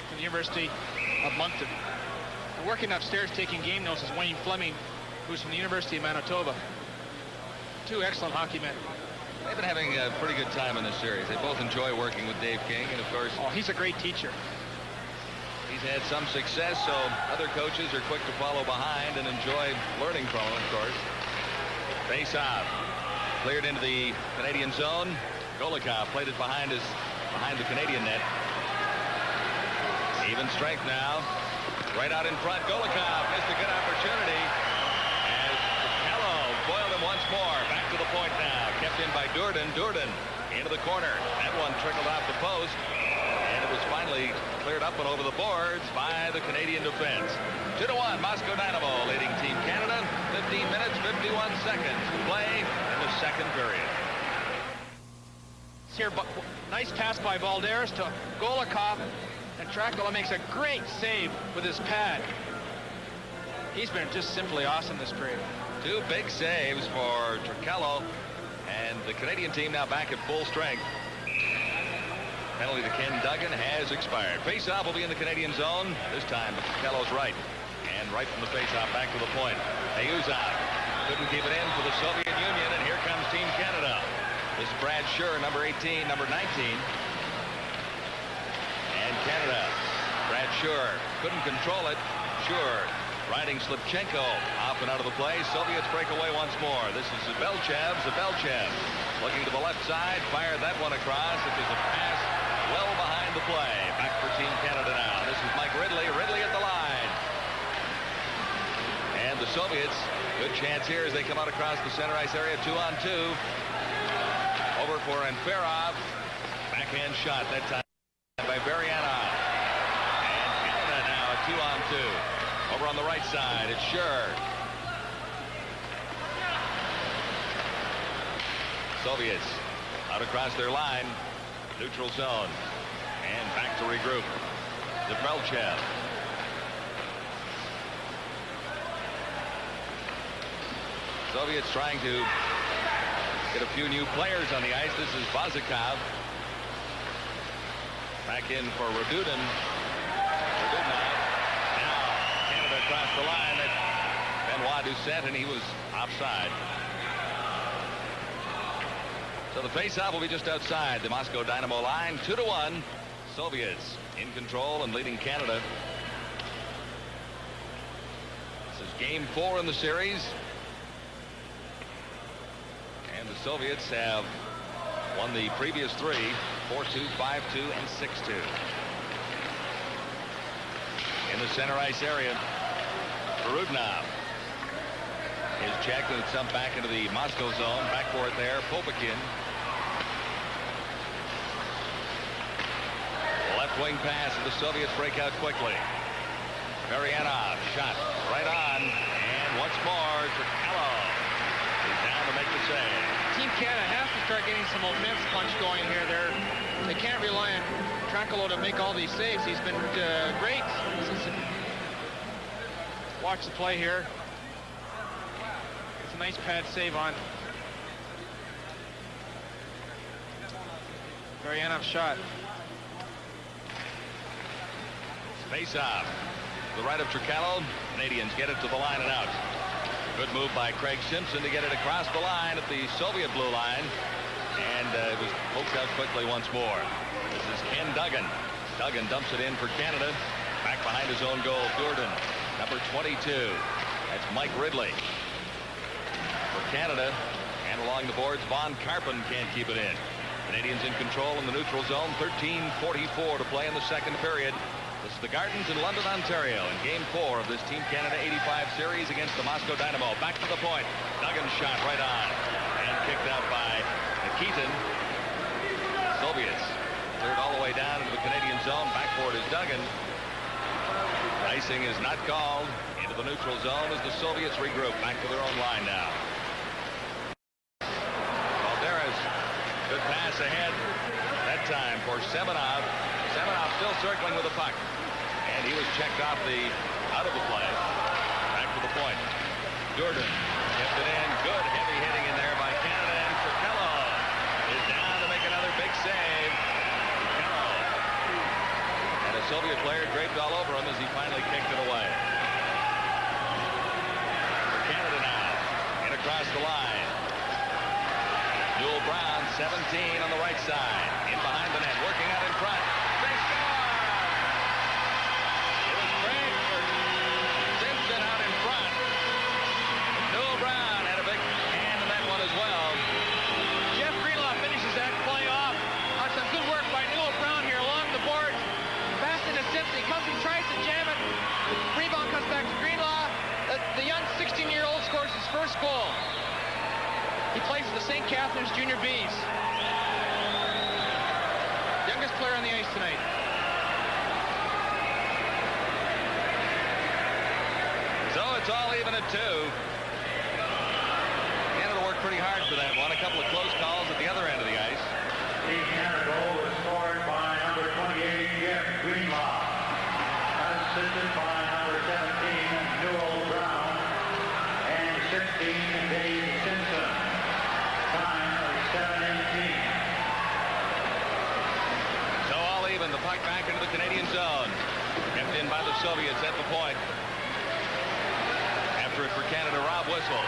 from the University of Moncton. And working upstairs taking game notes is Wayne Fleming, who's from the University of Manitoba. Two excellent hockey men. They've been having a pretty good time in this series. They both enjoy working with Dave King, and of course, oh, he's a great teacher. He's had some success, so other coaches are quick to follow behind and enjoy learning from him, of course. Face off. Cleared into the Canadian zone. Golikov played it behind the Canadian net. Even strength now. Right out in front. Golikov missed a good opportunity. As Prokello foiled him once more. Back to the point now. Kept in by Durden. Durden into the corner. That one trickled off the post. And it was finally cleared up and over the boards by the Canadian defense. 2-1, Moscow Dynamo leading Team Canada. 15 minutes, 51 seconds to play in the second period. Here, nice pass by Valderas to Golikov, and Trakola makes a great save with his pad. He's been just simply awesome this period. Two big saves for Trakello, and the Canadian team now back at full strength. Penalty to Ken Duggan has expired. Face-off will be in the Canadian zone. This time, Trakello's right. And right from the face-off, back to the point. Ayuzov couldn't keep it in for the Soviet Union, and here comes Team Canada. This is Brad Scher, number 18, number 19. And Canada, Brad Scher couldn't control it. Scher riding Slipchenko off and out of the play. Soviets break away once more. This is Zabelchev. Zabelchev looking to the left side, fired that one across. It was a pass well behind the play. Back for Team Canada now. This is Mike Ridley. Ridley at the line. And the Soviets, good chance here as they come out across the center ice area. 2-on-2. Over for Anferov. Backhand shot that time by Varianov. And Canada now a 2-on-2. Over on the right side, it's Scher. Soviets out across their line. Neutral zone. And back to regroup. Zabelchev. Soviets trying to get a few new players on the ice. This is Vazikov. Back in for Radudin. Radudinov. Now Canada across the line at Benoit Doucette, and he was offside. So the face-off will be just outside the Moscow Dynamo line. 2-1. Soviets in control and leading Canada. This is game 4 in the series. And the Soviets have won the previous 3, 4-2, 5-2, and 6-2. In the center ice area, Rudnov is checked, and it's dumped back into the Moscow zone. Back for it there, Popakin. Left wing pass, and the Soviets break out quickly. Marianov shot right on, and once more, Trakello is down to make the save. Team Canada has to start getting some offense punch going here. They can't rely on Trakello to make all these saves. He's been great. Watch the play here. It's a nice pad save on Varianov's shot. Face off. the right of Trichello. Canadians get it to the line and out. Good move by Craig Simpson to get it across the line at the Soviet blue line. And it was poked out quickly once more. This is Ken Duggan. Duggan dumps it in for Canada. Back behind his own goal, Durden, number 22. That's Mike Ridley. For Canada, and along the boards, Von Karpen can't keep it in. Canadians in control in the neutral zone. 13:44 to play in the second period. This is the Gardens in London, Ontario, in Game 4 of this Team Canada 85 series against the Moscow Dynamo. Back to the point. Duggan's shot right on. And kicked out by Keaton. Soviets cleared all the way down into the Canadian zone. Backboard is Duggan. Icing is not called. Into the neutral zone as the Soviets regroup. Back to their own line now. Valderas, good pass ahead. That time for Semenov. Semenov still circling with the puck. And he was checked off out of the play. Back to the point. Durden kept it in. Good heavy hitting in there by Canada. And Trichello is down to make another big save. Trichello. And a Soviet player draped all over him as he finally kicked it away. For Canada now. In across the line. Newell Brown, 17 on the right side. In behind the net. Working out in front. They score! It was Craig Simpson out in front. Newell Brown had a big hand in that one as well. Jeff Greenlaw finishes that play off. Some good work by Newell Brown here along the board. Fast into Simpson. He comes and tries to jam it. Rebound comes back to Greenlaw. The young 16-year-old scores his first goal. He plays for the St. Catharines Junior Bees. Youngest player on the ice tonight. So it's all even at 2. Canada worked pretty hard for that one. A couple of close calls at the other end of the ice. The Canada goal was scored by number 28, Jeff Greenlaw. Assisted by number 17, Newell Brown. And 16, Dave Simpson. Time of 7:18. So all even. The puck back into the Canadian zone. Kept in by the Soviets at the point. After it for Canada, Rob Whistle.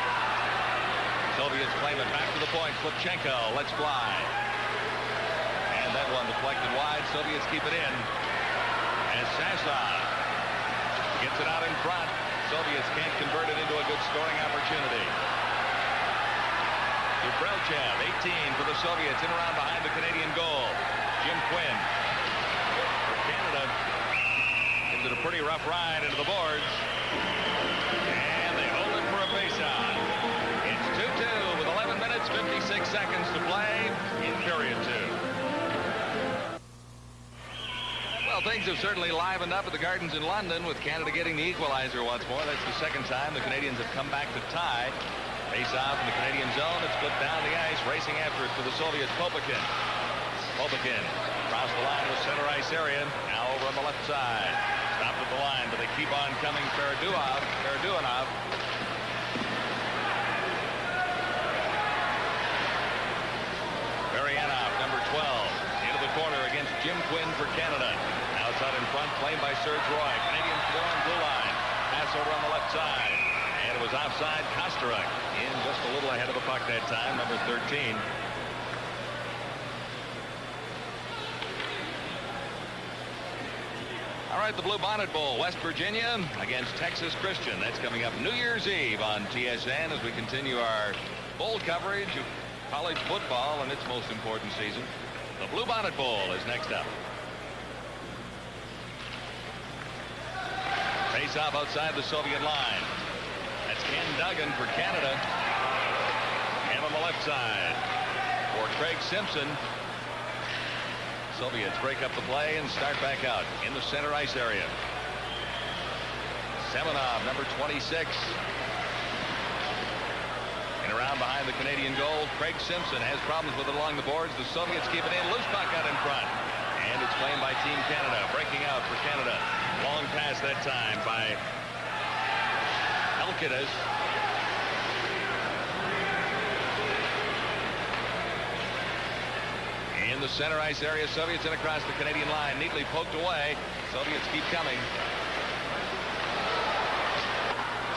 Soviets claim it back to the point. Slipchenko lets fly. And that one deflected wide. Soviets keep it in. And Sasov gets it out in front. Soviets can't convert it into a good scoring opportunity. Dubrelchev, 18 for the Soviets, in around behind the Canadian goal. Jim Quinn for Canada gives it a pretty rough ride into the boards. And they hold it for a faceoff. It's 2-2 with 11 minutes, 56 seconds to play in period 2. Well, things have certainly livened up at the Gardens in London with Canada getting the equalizer once more. That's the second time the Canadians have come back to tie. Face off in the Canadian zone. It's flipped down the ice. Racing after it for the Soviets. Popakin. Popakin across the line to the center ice area. Now over on the left side. Stopped at the line, but they keep on coming. Faraduanov. Varianov, number 12. Into the corner against Jim Quinn for Canada. Now it's out in front. Claimed by Serge Roy. Canadians to their own blue line. Pass over on the left side. And it was offside. Kosteruk in just a little ahead of the puck that time, number 13. All right, the Blue Bonnet Bowl, West Virginia against Texas Christian. That's coming up New Year's Eve on TSN as we continue our bowl coverage of college football in its most important season. The Blue Bonnet Bowl is next up. Face off outside the Soviet line. That's Ken Duggan for Canada. And on the left side for Craig Simpson. Soviets break up the play and start back out in the center ice area. Semenov, number 26. And around behind the Canadian goal, Craig Simpson has problems with it along the boards. The Soviets keep it in. Loose puck out in front. And it's claimed by Team Canada. Breaking out for Canada. Long pass that time by Elkidas. In the center ice area, Soviets in across the Canadian line. Neatly poked away. Soviets keep coming.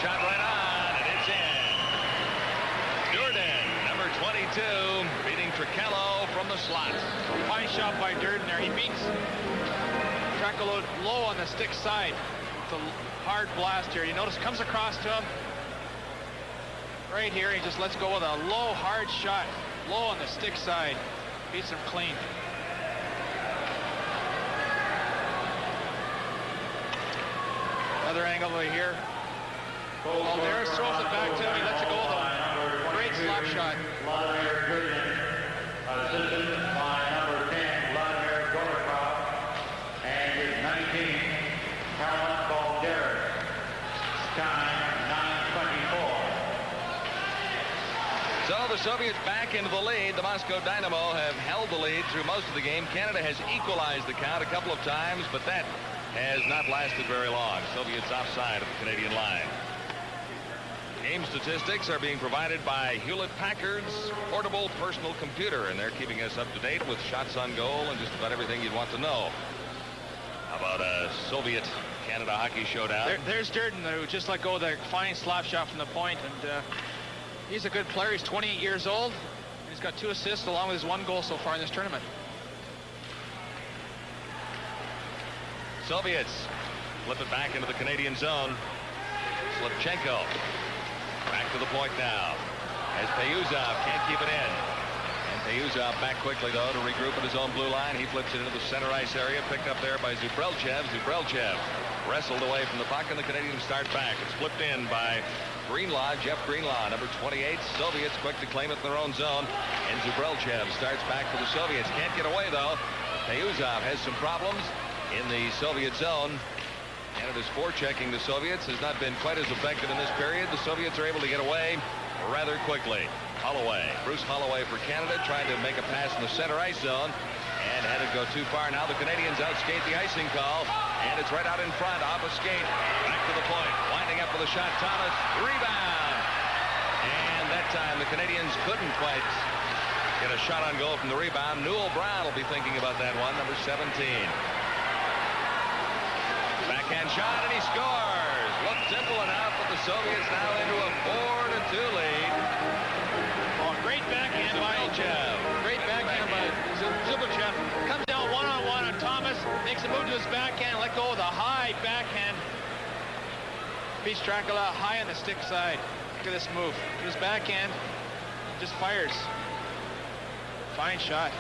shot right on, and it's in. Durden, number 22, beating Trichello from the slot. Fine shot by Durden there. He beats Trichello low on the stick side. It's a hard blast here. You notice comes across to him right here. He just lets go with a low, hard shot. Low on the stick side. Beats him clean. Another angle over here. Alderis throws it back to him. He lets it go with a great slap shot. Vladimir Durden, assisted by number 10, Vladimir Gorokov, and his 19, Carolyn Balderas. Time 9:24. So the Soviets back into the lead. The Moscow Dynamo have held the lead through most of the game. Canada has equalized the count a couple of times, but that has not lasted very long. Soviets offside of the Canadian line. Game statistics are being provided by Hewlett-Packard's portable personal computer, and they're keeping us up to date with shots on goal and just about everything you'd want to know. How about a Soviet-Canada hockey showdown? There's Durden, who just let go of the fine slap shot from the point, and he's a good player. He's 28 years old, and he's got 2 assists along with his 1 goal so far in this tournament. Soviets flip it back into the Canadian zone. Slipchenko back to the point now as Payuzov can't keep it in. And Payuzov back quickly, though, to regroup at his own blue line. He flips it into the center ice area, picked up there by Zubrelchev. Zubrelchev wrestled away from the puck, and the Canadians start back. It's flipped in by Greenlaw, Jeff Greenlaw, number 28. Soviets quick to claim it in their own zone. And Zubrelchev starts back for the Soviets. Can't get away, though. Payuzov has some problems in the Soviet zone. Canada's forechecking the Soviets has not been quite as effective in this period. The Soviets are able to get away rather quickly. Holloway, Bruce Holloway for Canada, trying to make a pass in the center ice zone and had it go too far. Now the Canadians outskate the icing call, and it's right out in front, off a skate, back to the point, winding up with a shot. Thomas, rebound, and that time the Canadians couldn't quite get a shot on goal from the rebound. Newell Brown will be thinking about that one, number 17. Backhand shot, and he scores. Looked simple enough, but the Soviets now into a 4-2 lead. Oh, great backhand by Zubrelchev. Great backhand by Zubrelchev. Comes down one-on-one on Thomas, makes a move to his backhand, let go of the high backhand. Beats Dracula high on the stick side. Look at this move. His backhand just fires. Fine shot.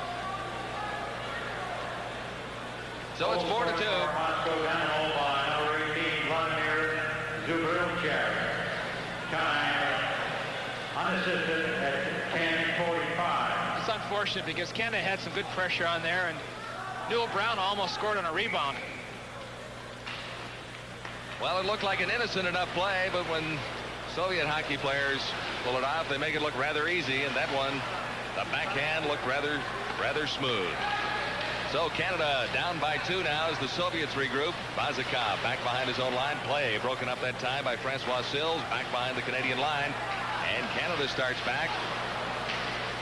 So it's 4-2. Moscow Dynamo by number 18, Vladimir Zubrelchev. Time unassisted at 10:45. It's unfortunate because Canada had some good pressure on there, and Newell Brown almost scored on a rebound. Well, it looked like an innocent enough play, but when Soviet hockey players pull it off, they make it look rather easy, and that one, the backhand, looked rather smooth. So Canada down by 2 now as the Soviets regroup. Bazikov back behind his own line. Play broken up that time by Francois Sills back behind the Canadian line. And Canada starts back.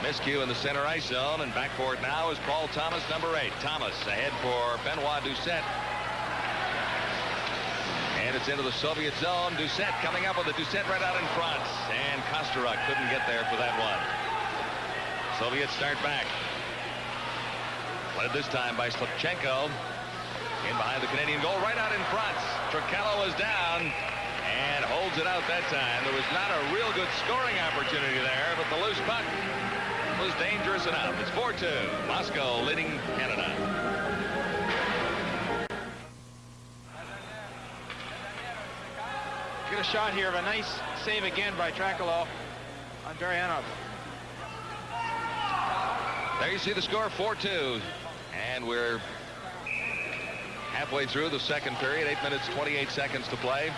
Miscue in the center ice zone, and back for it now is Paul Thomas, number 8. Thomas ahead for Benoit Doucette. And it's into the Soviet zone. Doucette coming up with it. Doucette right out in front. And Kosteruk couldn't get there for that one. Soviets start back. Led this time by Slipchenko. In behind the Canadian goal, right out in front. Trichello is down and holds it out that time. There was not a real good scoring opportunity there, but the loose puck was dangerous enough. It's 4-2. Moscow leading Canada. Get a shot here of a nice save again by Trichello on Darianov. There you see the score, 4-2. And we're halfway through the second period. 8 minutes, 28 seconds to play.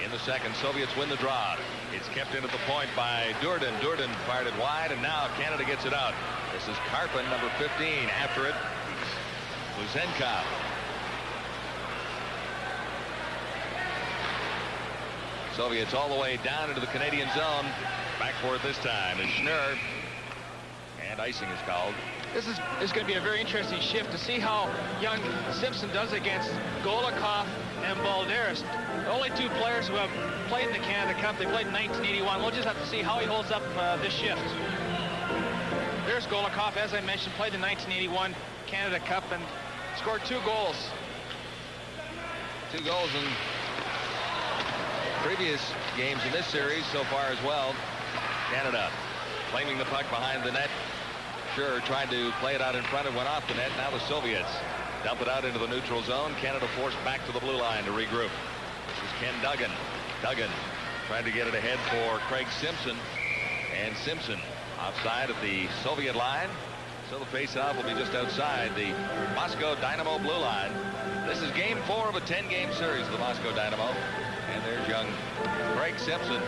In the second, Soviets win the draw. It's kept into the point by Durden. Durden fired it wide, and now Canada gets it out. This is Karpin, number 15. After it, Luzenkov. Soviets all the way down into the Canadian zone. Back for it this time is Schnurr. And icing is called. This is going to be a very interesting shift to see how young Simpson does against Golikov and Balderas. The only two players who have played in the Canada Cup. They played in 1981. We'll just have to see how he holds up this shift. There's Golikov, as I mentioned, played the 1981 Canada Cup and scored 2 goals. 2 goals in previous games in this series so far as well. Canada claiming the puck behind the net. Sure, tried to play it out in front and went off the net. Now the Soviets dump it out into the neutral zone. Canada forced back to the blue line to regroup. This is Ken Duggan. Duggan trying to get it ahead for Craig Simpson. And Simpson outside of the Soviet line. So the face-off will be just outside the Moscow Dynamo blue line. This is game 4 of a 10-game series of the Moscow Dynamo. And there's young Craig Simpson.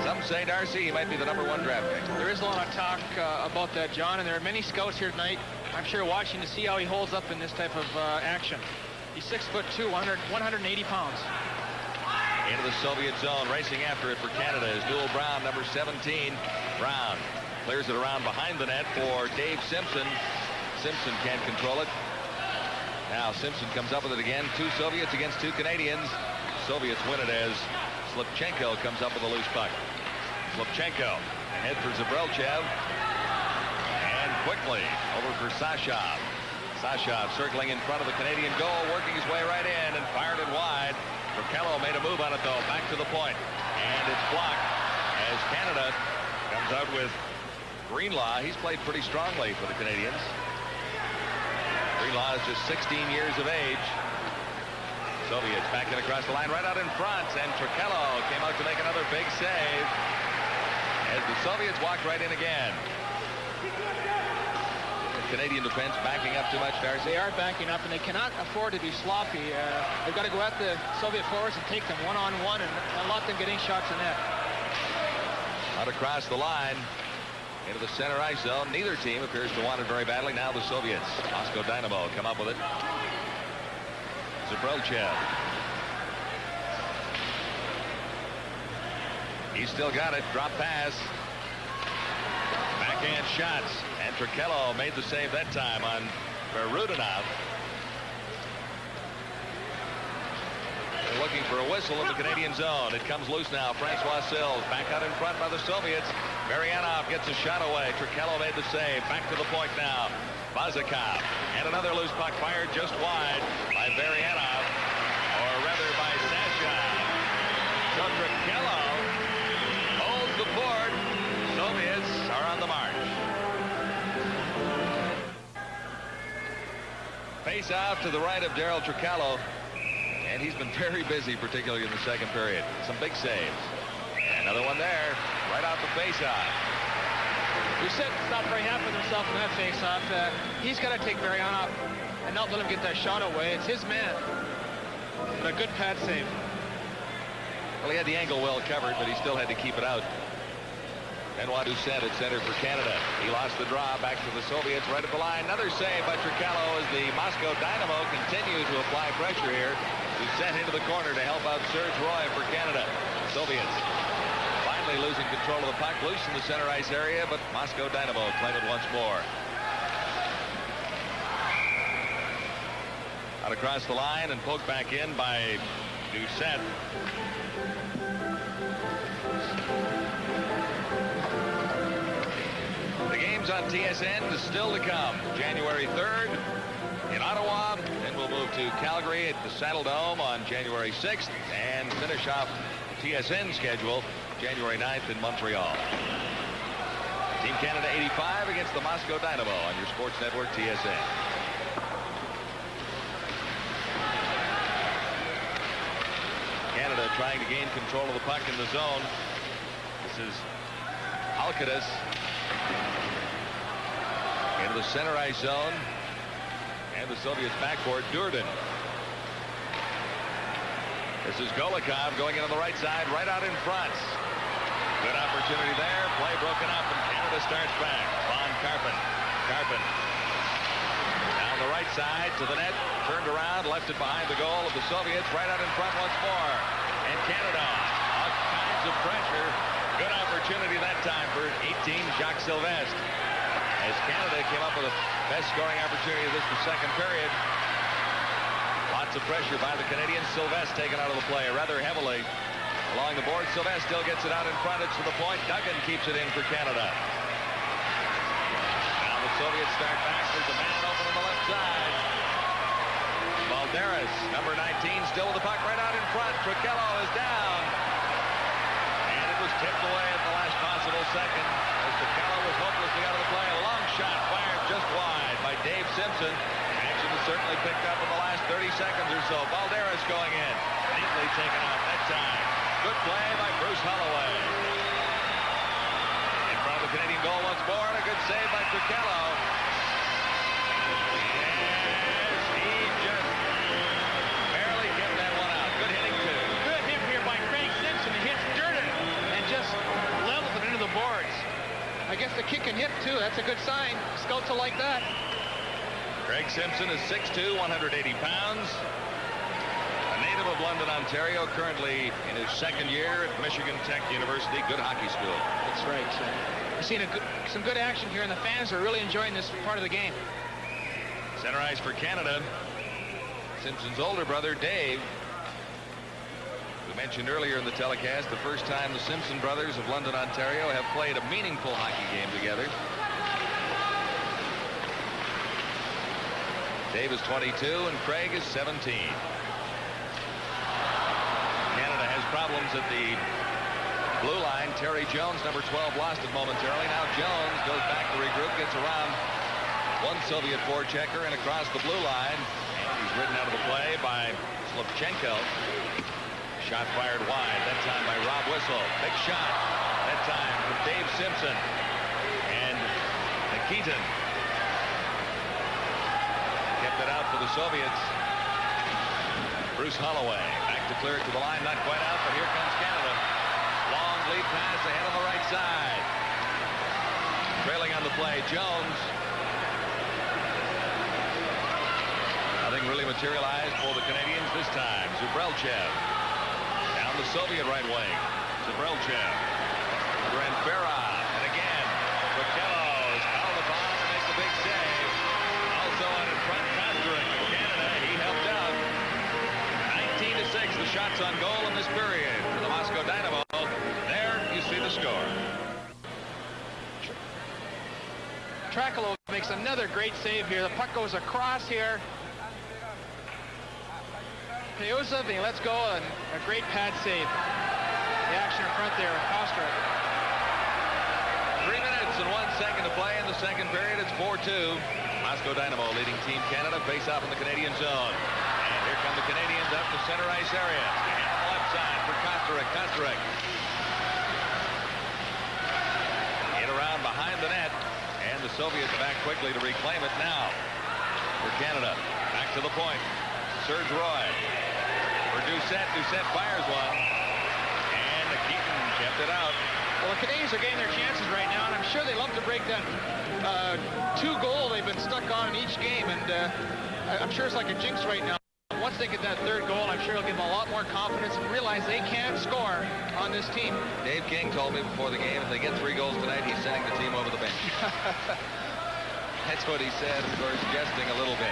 Some say, Darcy, he might be the #1 draft pick. There is a lot of talk about that, John, and there are many scouts here tonight, I'm sure, watching to see how he holds up in this type of action. He's 6'2", 180 pounds. Into the Soviet zone, racing after it for Canada is Newell Brown, number 17. Brown clears it around behind the net for Dave Simpson. Simpson can't control it. Now Simpson comes up with it again. 2 Soviets against 2 Canadians. Soviets win it as Slipchenko comes up with a loose puck. Slipchenko ahead for Zabrelchev. And quickly over for Sashov. Sashov circling in front of the Canadian goal, working his way right in and fired it wide. Prokello made a move on it though, back to the point. And it's blocked as Canada comes out with Greenlaw. He's played pretty strongly for the Canadians. Greenlaw is just 16 years of age. Soviets backing across the line right out in front, and Prokello came out to make another big save as the Soviets walked right in again. The Canadian defense backing up too much, Darcy? They are backing up, and they cannot afford to be sloppy. They've got to go at the Soviet forwards and take them one-on-one and let them get in shots in net. Out across the line into the center ice zone. Neither team appears to want it very badly. Now the Soviets. Moscow Dynamo come up with it. Zabrelchev. He's still got it. Drop pass. Backhand shots. And Prokello made the save that time on Berudinov. They're looking for a whistle in the Canadian zone. It comes loose now. Francois Sills back out in front by the Soviets. Marianov gets a shot away. Prokello made the save. Back to the point now. Vazikov. And another loose puck fired just wide by Marianov. Or rather by Sashov. So Prokello holds the fort. Soviets are on the march. Face off to the right of Daryl Tricallo. And he's been very busy, particularly in the second period. Some big saves. Another one there, right out the face-off. Doucette's not very happy with himself in that face-off. He's got to take Marianov and not let him get that shot away. It's his man. But a good pad save. Well, he had the angle well covered, but he still had to keep it out. Benoit Doucette at center for Canada. He lost the draw back to the Soviets right at the line. Another save by Tricallo as the Moscow Dynamo continue to apply pressure here. Doucette into the corner to help out Serge Roy for Canada. Soviets finally losing control of the puck, loose in the center ice area, but Moscow Dynamo claim it once more. Out across the line and poked back in by Doucette. The games on TSN is still to come. January 3rd in Ottawa, then we'll move to Calgary at the Saddle Dome on January 6th and finish off the TSN schedule January 9th in Montreal. Team Canada 85 against the Moscow Dynamo on your sports network TSN. Canada trying to gain control of the puck in the zone. This is Alcaraz into the center ice zone. And the Soviets backcourt, Durden. This is Golikov going in on the right side, right out in front. Good opportunity there. Play broken up, and Canada starts back. Von Karpen. Karpen. Down the right side to the net. Turned around, left it behind the goal of the Soviets. Right out in front once more. And Canada, all kinds of pressure. Good opportunity that time for 18 Jacques Sylvestre. as Canada came up with the best scoring opportunity of this second period. Lots of pressure by the Canadians. Sylvestre taken out of the play rather heavily. Along the board, Sylvestre still gets it out in front. It's to the point. Duggan keeps it in for Canada. Now the Soviets start back. There's a man open on the left side. Valderas, number 19, still with the puck right out in front. Prokello is down. And it was tipped away at the last possible second as Prokello was hopelessly out of the play. A long shot fired just wide by Dave Simpson. Action has certainly picked up in the last 30 seconds or so. Valderas going in. Neatly taken out that time. Good play by Bruce Holloway. In front of the Canadian goal once more, and a good save by Prokello. Yes, he just barely kept that one out. Good hitting, too. Good hit here by Craig Simpson. He hits Durden and just levels it into the boards. I guess the kick and hit, too. That's a good sign. Scouts will like that. Craig Simpson is 6'2", 180 pounds. A native of London, Ontario, currently in his second year at Michigan Tech University. Good hockey school. That's right. We've seen some good action here, and the fans are really enjoying this part of the game. Center ice for Canada. Simpson's older brother, Dave. We mentioned earlier in the telecast the first time the Simpson brothers of London, Ontario have played a meaningful hockey game together. Dave is 22 and Craig is 17. Canada has problems at the blue line. Terry Jones, number 12, lost it momentarily. Now Jones goes back to regroup, gets around one Soviet forechecker and across the blue line. And he's ridden out of the play by Slupchenko. Shot fired wide, that time by Rob Whistle. Big shot, that time from Dave Simpson. And Nikitin kept it out for the Soviets. Bruce Holloway back to clear it to the line, not quite out, but here comes Canada. Long lead pass ahead on the right side. Trailing on the play, Jones. Nothing really materialized for the Canadians this time. Zubrelchev down the Soviet right wing. Zubrelchev. Granferov. And again, Prokello is called upon to make the big save. Also on in front, Kosterick of Canada. He helped out. 19-6, the shots on goal in this period for the Moscow Dynamo. There you see the score. Trakalo makes another great save here. The puck goes across here. Peyuzov, he lets go, and a great pad save. The action in front there, Kosterick. 3 minutes and 1 second to play in the second period. It's 4-2. Moscow Dynamo leading Team Canada. Face off in the Canadian zone. And here come the Canadians up the center ice area. And on the left side for Kosterick. Kosterick. In around behind the net. And the Soviets back quickly to reclaim it now. For Canada. Back to the point. Serge Roy. For Doucette. Doucette fires one. And Nikitin kept it out. Well, the Canadians are getting their chances right now, and I'm sure they love to break that 2-goal they've been stuck on in each game, and I'm sure it's like a jinx right now. Once they get that third goal, I'm sure it'll give them a lot more confidence and realize they can score on this team. Dave King told me before the game if they get 3 goals tonight, he's sending the team over the bench. That's what he said, of course, jesting a little bit.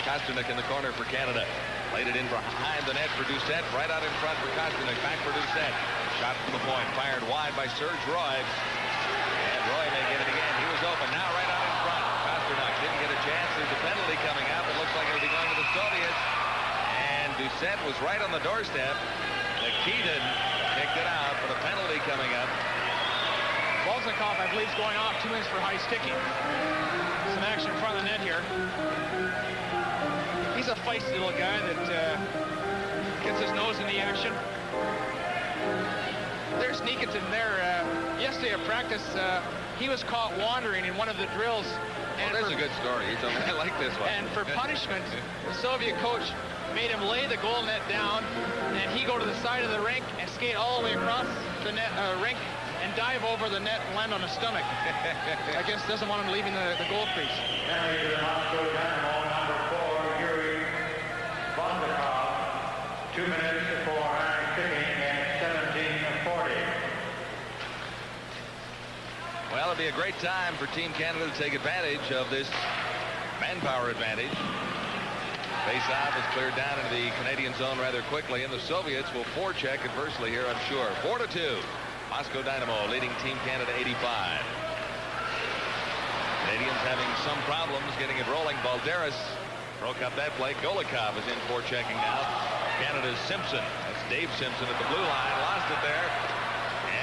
Kosterick in the corner for Canada. Laid it in behind the net for Doucette. Right out in front for Kosterick. Back for Doucette. Shot from the point. Fired wide by Serge Roy. And Roy may get it again. He was open. Now right out in front. Kosterick didn't get a chance. There's a penalty coming up. It looks like it'll be going to the Soviets. And Doucette was right on the doorstep. Nikitin kicked it out, but a penalty coming up. Volznikov, I believe, is going off. 2 minutes for high sticking. Some action in front of the net here. He's a feisty little guy that gets his nose in the action. There's Nikitin there. Yesterday at practice, he was caught wandering in one of the drills. And that's a good story. I like this one. And for punishment, the Soviet coach made him lay the goal net down, and he go to the side of the rink and skate all the way across the net rink and dive over the net and land on his stomach. I guess doesn't want him leaving the goal crease. Penalty to the Moscow Dynamo, number 4, Yuri Volznikov. 2 minutes for high sticking and 17:40. Well, it'd be a great time for Team Canada to take advantage of this manpower advantage. Face-off is cleared down into the Canadian zone rather quickly, and the Soviets will forecheck adversely here, I'm sure. 4-2. Moscow Dynamo leading Team Canada 85. Canadians having some problems getting it rolling. Balderas broke up that play. Golikov is in forechecking now. Canada's Simpson. That's Dave Simpson at the blue line. Lost it there.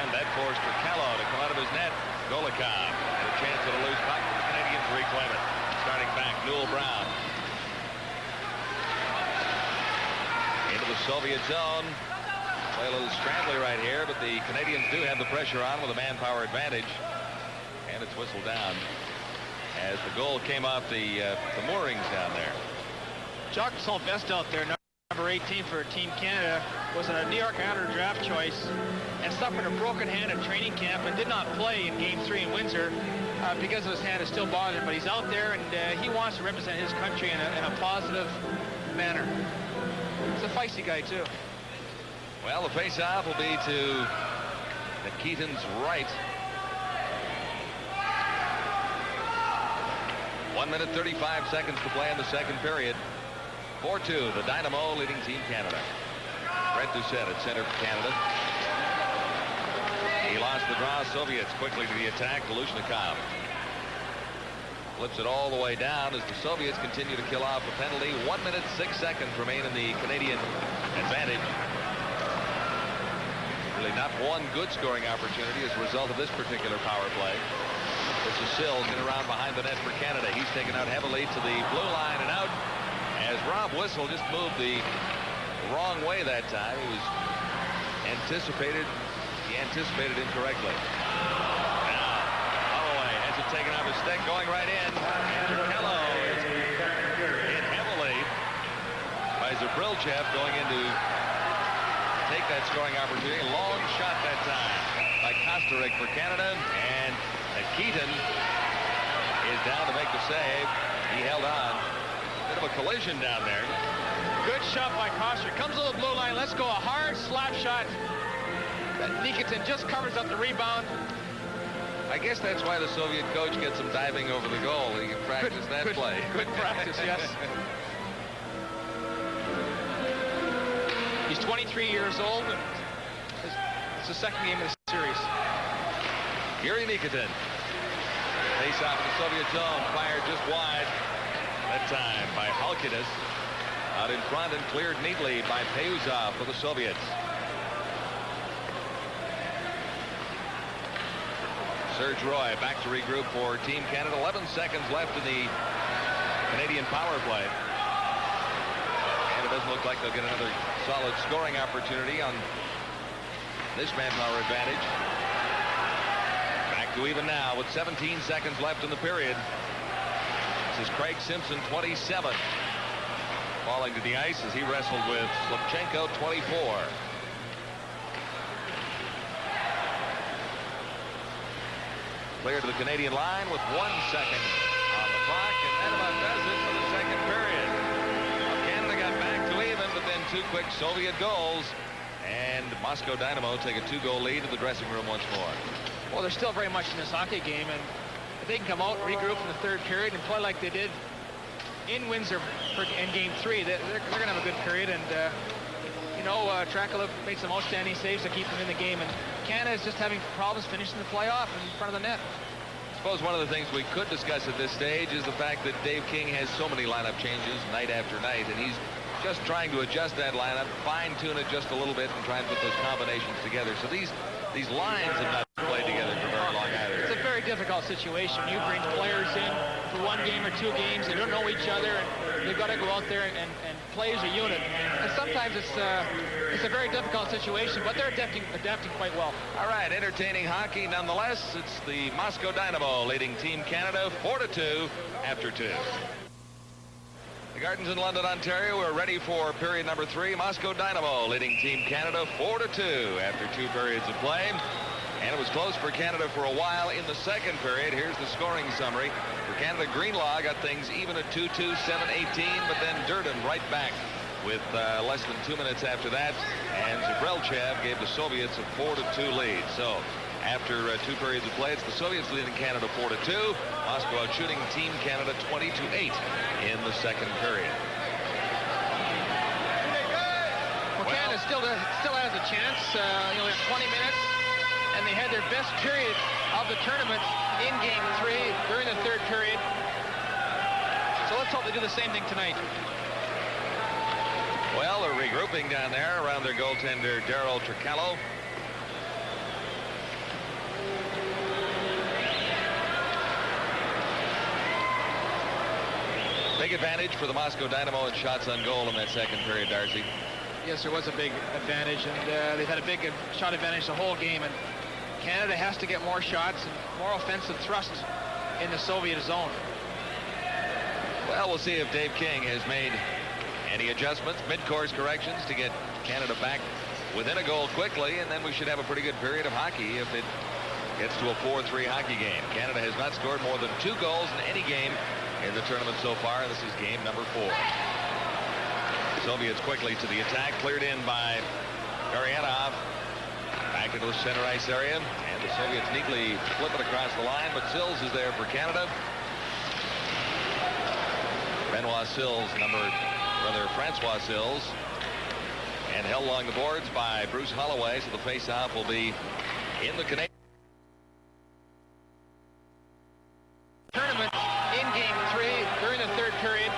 And that forced Callow to come out of his net. Golikov had a chance at a loose puck. The Canadians reclaim it. Starting back, Newell Brown. Into the Soviet zone. Play a little scrambly right here, but the Canadians do have the pressure on with a manpower advantage. And it's whistled down as the goal came off the moorings down there. Jacques Sylvestre out there, number 18 for Team Canada, was a New York Islander draft choice and suffered a broken hand at training camp and did not play in Game 3 in Windsor because his hand is still bothered. But he's out there, and he wants to represent his country in a positive manner. He's a feisty guy, too. Well, the face-off will be to Nikitin's right. 1 minute 35 seconds to play in the second period. 4-2, the Dynamo leading Team Canada. Brett Doucette at center for Canada. He lost the draw. Soviets quickly to the attack. Lushnikov flips it all the way down as the Soviets continue to kill off a penalty. 1 minute 6 seconds remain in the Canadian advantage. Really not one good scoring opportunity as a result of this particular power play. This is Sills in around behind the net for Canada. He's taken out heavily to the blue line and out as Rob Whistle just moved the wrong way that time. He was anticipated incorrectly. Now, Holloway has it taken off his stick, going right in. And Turkello is hit heavily by Zabrilchev going in to take that scoring opportunity. Long shot that time by Kostarik for Canada, and Keaton is down to make the save. He held on. Bit of a collision down there. Good shot by Kostarik. Comes to the blue line. Let's go. A hard slap shot. Nikitin just covers up the rebound. I guess that's why the Soviet coach gets him diving over the goal. He can practice that play. Good practice, yes. He's 23 years old, and it's the second game of the series. Yuri Nikitin. Face off in the Soviet zone. Fired just wide. That time by Halkitis. Out in front and cleared neatly by Peyuzov for the Soviets. Serge Roy back to regroup for Team Canada. 11 seconds left in the Canadian power play. And it doesn't look like they'll get another solid scoring opportunity on this manpower advantage. Back to even now with 17 seconds left in the period. This is Craig Simpson, 27. Falling to the ice as he wrestled with Slipchenko, 24. Clear to the Canadian line with 1 second on the clock, and that about does it for the second period. Well, Canada got back to even, but then 2 quick Soviet goals, and Moscow Dynamo take a 2-goal lead to the dressing room once more. Well, they're still very much in this hockey game, and if they can come out, regroup in the third period, and play like they did in Windsor in Game 3, they're going to have a good period. And you know, Trakalov made some outstanding saves to keep them in the game, and Canada is just having problems finishing the playoff in front of the net. I suppose one of the things we could discuss at this stage is the fact that Dave King has so many lineup changes night after night, and he's just trying to adjust that lineup, fine-tune it just a little bit, and try and put those combinations together. So these lines have not played together for very long either. It's a very difficult situation. You bring players in for 1 game or 2 games. They don't know each other, and they've got to go out there and play as a unit. And sometimes it's a very difficult situation, but they're adapting quite well. All right, entertaining hockey nonetheless. It's the Moscow Dynamo leading Team Canada 4-2 after 2. The Gardens in London, Ontario, are ready for period number 3. Moscow Dynamo leading Team Canada 4-2 after 2 periods of play. And it was close for Canada for a while in the second period. Here's the scoring summary. For Canada, Greenlaw got things even at 2-2, 7-18, but then Durden right back with less than 2 minutes after that. And Zabrilchev gave the Soviets a 4-2 lead. So after 2 periods of play. It's the Soviets leading Canada 4-2. Moscow out shooting Team Canada 20-8 in the second period. Well, Canada still has a chance. They have 20 minutes, and they had their best period of the tournament in Game 3 during the third period. So let's hope they do the same thing tonight. Well, they're regrouping down there around their goaltender, Darryl Tricallo. Big advantage for the Moscow Dynamo in shots on goal in that second period, Darcy. Yes, there was a big advantage, and they've had a big shot advantage the whole game, and Canada has to get more shots and more offensive thrust in the Soviet zone. Well, we'll see if Dave King has made any adjustments, mid-course corrections to get Canada back within a goal quickly, and then we should have a pretty good period of hockey if it gets to a 4-3 hockey game. Canada has not scored more than 2 goals in any game in the tournament so far. This is game number 4. Soviets quickly to the attack, cleared in by Gurianov. Back into the center ice area, and the Soviets neatly flip it across the line, but Sills is there for Canada. Francois Sills, and held along the boards by Bruce Holloway, so the face-off will be in the Canadian tournament in Game 3 during the third period.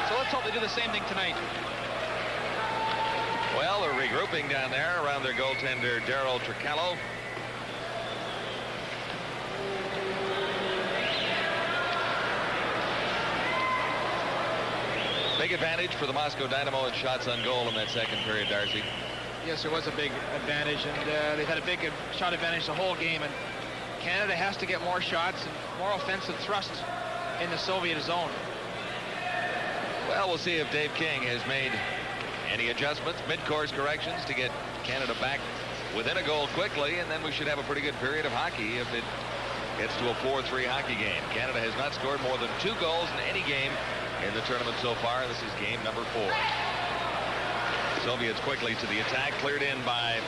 So let's hope they do the same thing tonight. Well, they're regrouping down there around their goaltender, Darryl Tricallo. Big advantage for the Moscow Dynamo in shots on goal in that second period, Darcy. Yes, there was a big advantage, and they've had a big shot advantage the whole game, and Canada has to get more shots and more offensive thrust in the Soviet zone. Well, we'll see if Dave King has made any adjustments, mid-course corrections to get Canada back within a goal quickly, and then we should have a pretty good period of hockey if it gets to a 4-3 hockey game. Canada has not scored more than 2 goals in any game in the tournament so far. This is game number 4. Soviets quickly to the attack, cleared in by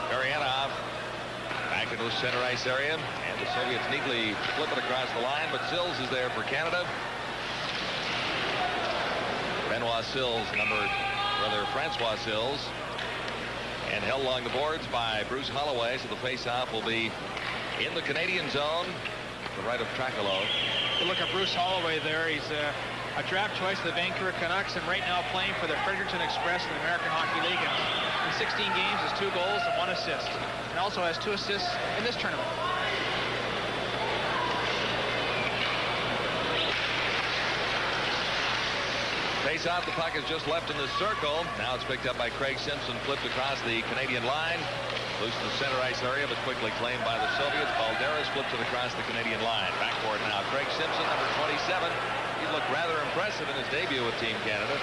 Gurianov. Back into the center ice area, and the Soviets neatly flip it across the line, but Sills is there for Canada. Francois Sills, and held along the boards by Bruce Holloway, so the face-off will be in the Canadian zone, to the right of Tricallo. Look at Bruce Holloway there. He's a draft choice of the Vancouver Canucks, and right now playing for the Fredericton Express in the American Hockey League. And in 16 games, has 2 goals and 1 assist, and also has 2 assists in this tournament. Face off, the puck is just left in the circle. Now it's picked up by Craig Simpson, flipped across the Canadian line. Loose in the center ice area, but quickly claimed by the Soviets. Balderas flips it across the Canadian line. Back for it now. Craig Simpson, number 27. He looked rather impressive in his debut with Team Canada.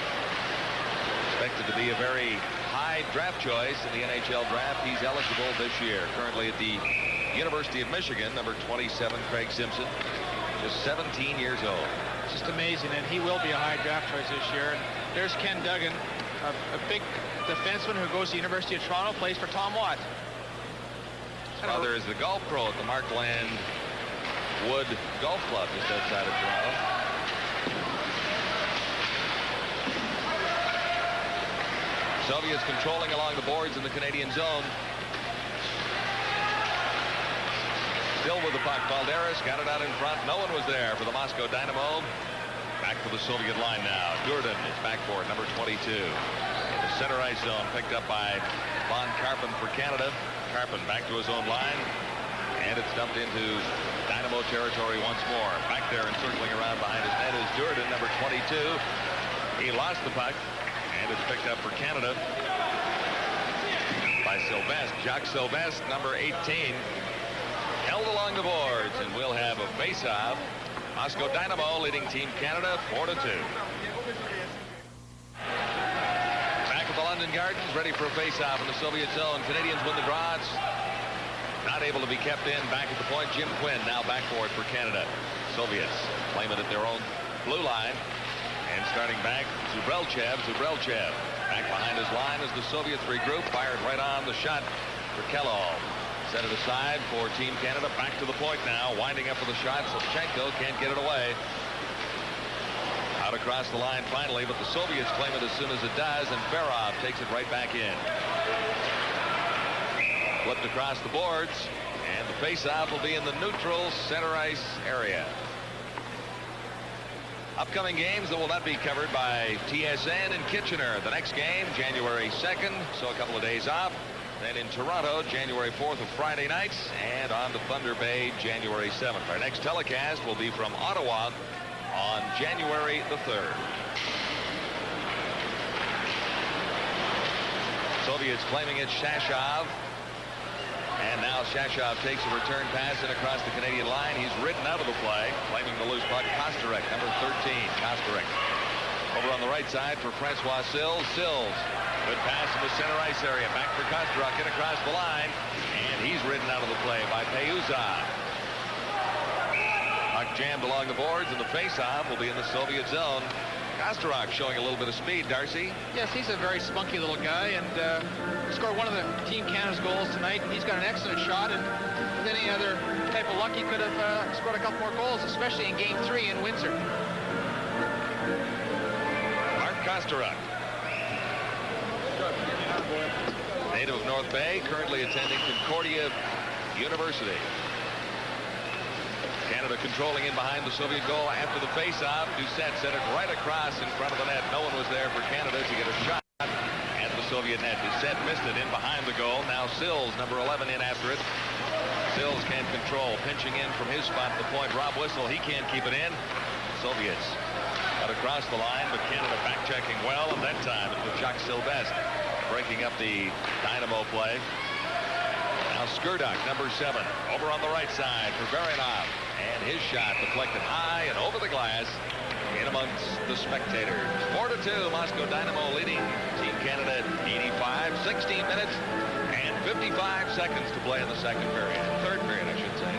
Expected to be a very high draft choice in the NHL draft. He's eligible this year. Currently at the University of Michigan, number 27, Craig Simpson. Just 17 years old. Just amazing, and he will be a high draft choice this year. And there's Ken Duggan, a big defenseman who goes to the University of Toronto, plays for Tom Watt. Well, there is the golf pro at the Markland Wood Golf Club just outside of Toronto. Soviets controlling along the boards in the Canadian zone. Still with the puck, Balderas got it out in front. No one was there for the Moscow Dynamo. Back for the Soviet line now. Durden is back for it, number 22. In the center ice zone, picked up by Von Karpen for Canada. Karpen back to his own line, and it's dumped into Dynamo territory once more. Back there and circling around behind his net is Durden, number 22. He lost the puck, and it's picked up for Canada by Sylvestre. Jacques Sylvestre, number 18. Held along the boards, and we'll have a face-off. Moscow Dynamo leading Team Canada 4-2. Back at the London Gardens, ready for a face-off in the Soviet zone. Canadians win the draw. It's not able to be kept in. Back at the point, Jim Quinn now back for it for Canada. Soviets claim it at their own blue line. And starting back, Zubrelchev. Back behind his line as the Soviets regroup. Fired right on the shot for Kellogg. Set it aside for Team Canada. Back to the point now. Winding up with a shot. Shevchenko can't get it away. Out across the line finally, but the Soviets claim it as soon as it does, and Berov takes it right back in. Flipped across the boards, and the face-off will be in the neutral center ice area. Upcoming games that will not be covered by TSN in Kitchener. The next game, January 2nd, so a couple of days off. Then in Toronto, January 4th of Friday nights, and on to Thunder Bay, January 7th. Our next telecast will be from Ottawa on January the 3rd. Soviets claiming it's Shashov. And now Shashov takes a return pass in across the Canadian line. He's ridden out of the play, claiming the loose puck. Kostarek, number 13. Kostarek over on the right side for Francois Sills. Sills, good pass in the center ice area. Back for Kostarek, in across the line. And he's ridden out of the play by Payuzov. Puck jammed along the boards, and the face-off will be in the Soviet zone. Kostarek showing a little bit of speed, Darcy. Yes, he's a very spunky little guy, and scored one of the Team Canada's goals tonight. He's got an excellent shot, and with any other type of luck, he could have scored a couple more goals, especially in Game 3 in Windsor. Mark Kostarek, native of North Bay, currently attending Concordia University. Canada controlling in behind the Soviet goal after the face-off. Doucette set it right across in front of the net. No one was there for Canada to get a shot at the Soviet net. Doucette missed it in behind the goal. Now Sills, number 11, in after it. Sills can't control. Pinching in from his spot at the point. Rob Whistle, he can't keep it in. Soviets got across the line, but Canada back-checking well, and that time it was Jacques Sylvestre breaking up the Dynamo play. Now Skurduk, number 7, over on the right side for Baranov. And his shot deflected high and over the glass in amongst the spectators. 4-2, Moscow Dynamo leading Team Canada at 85. 16 minutes and 55 seconds to play in the second period. Third period, I should say.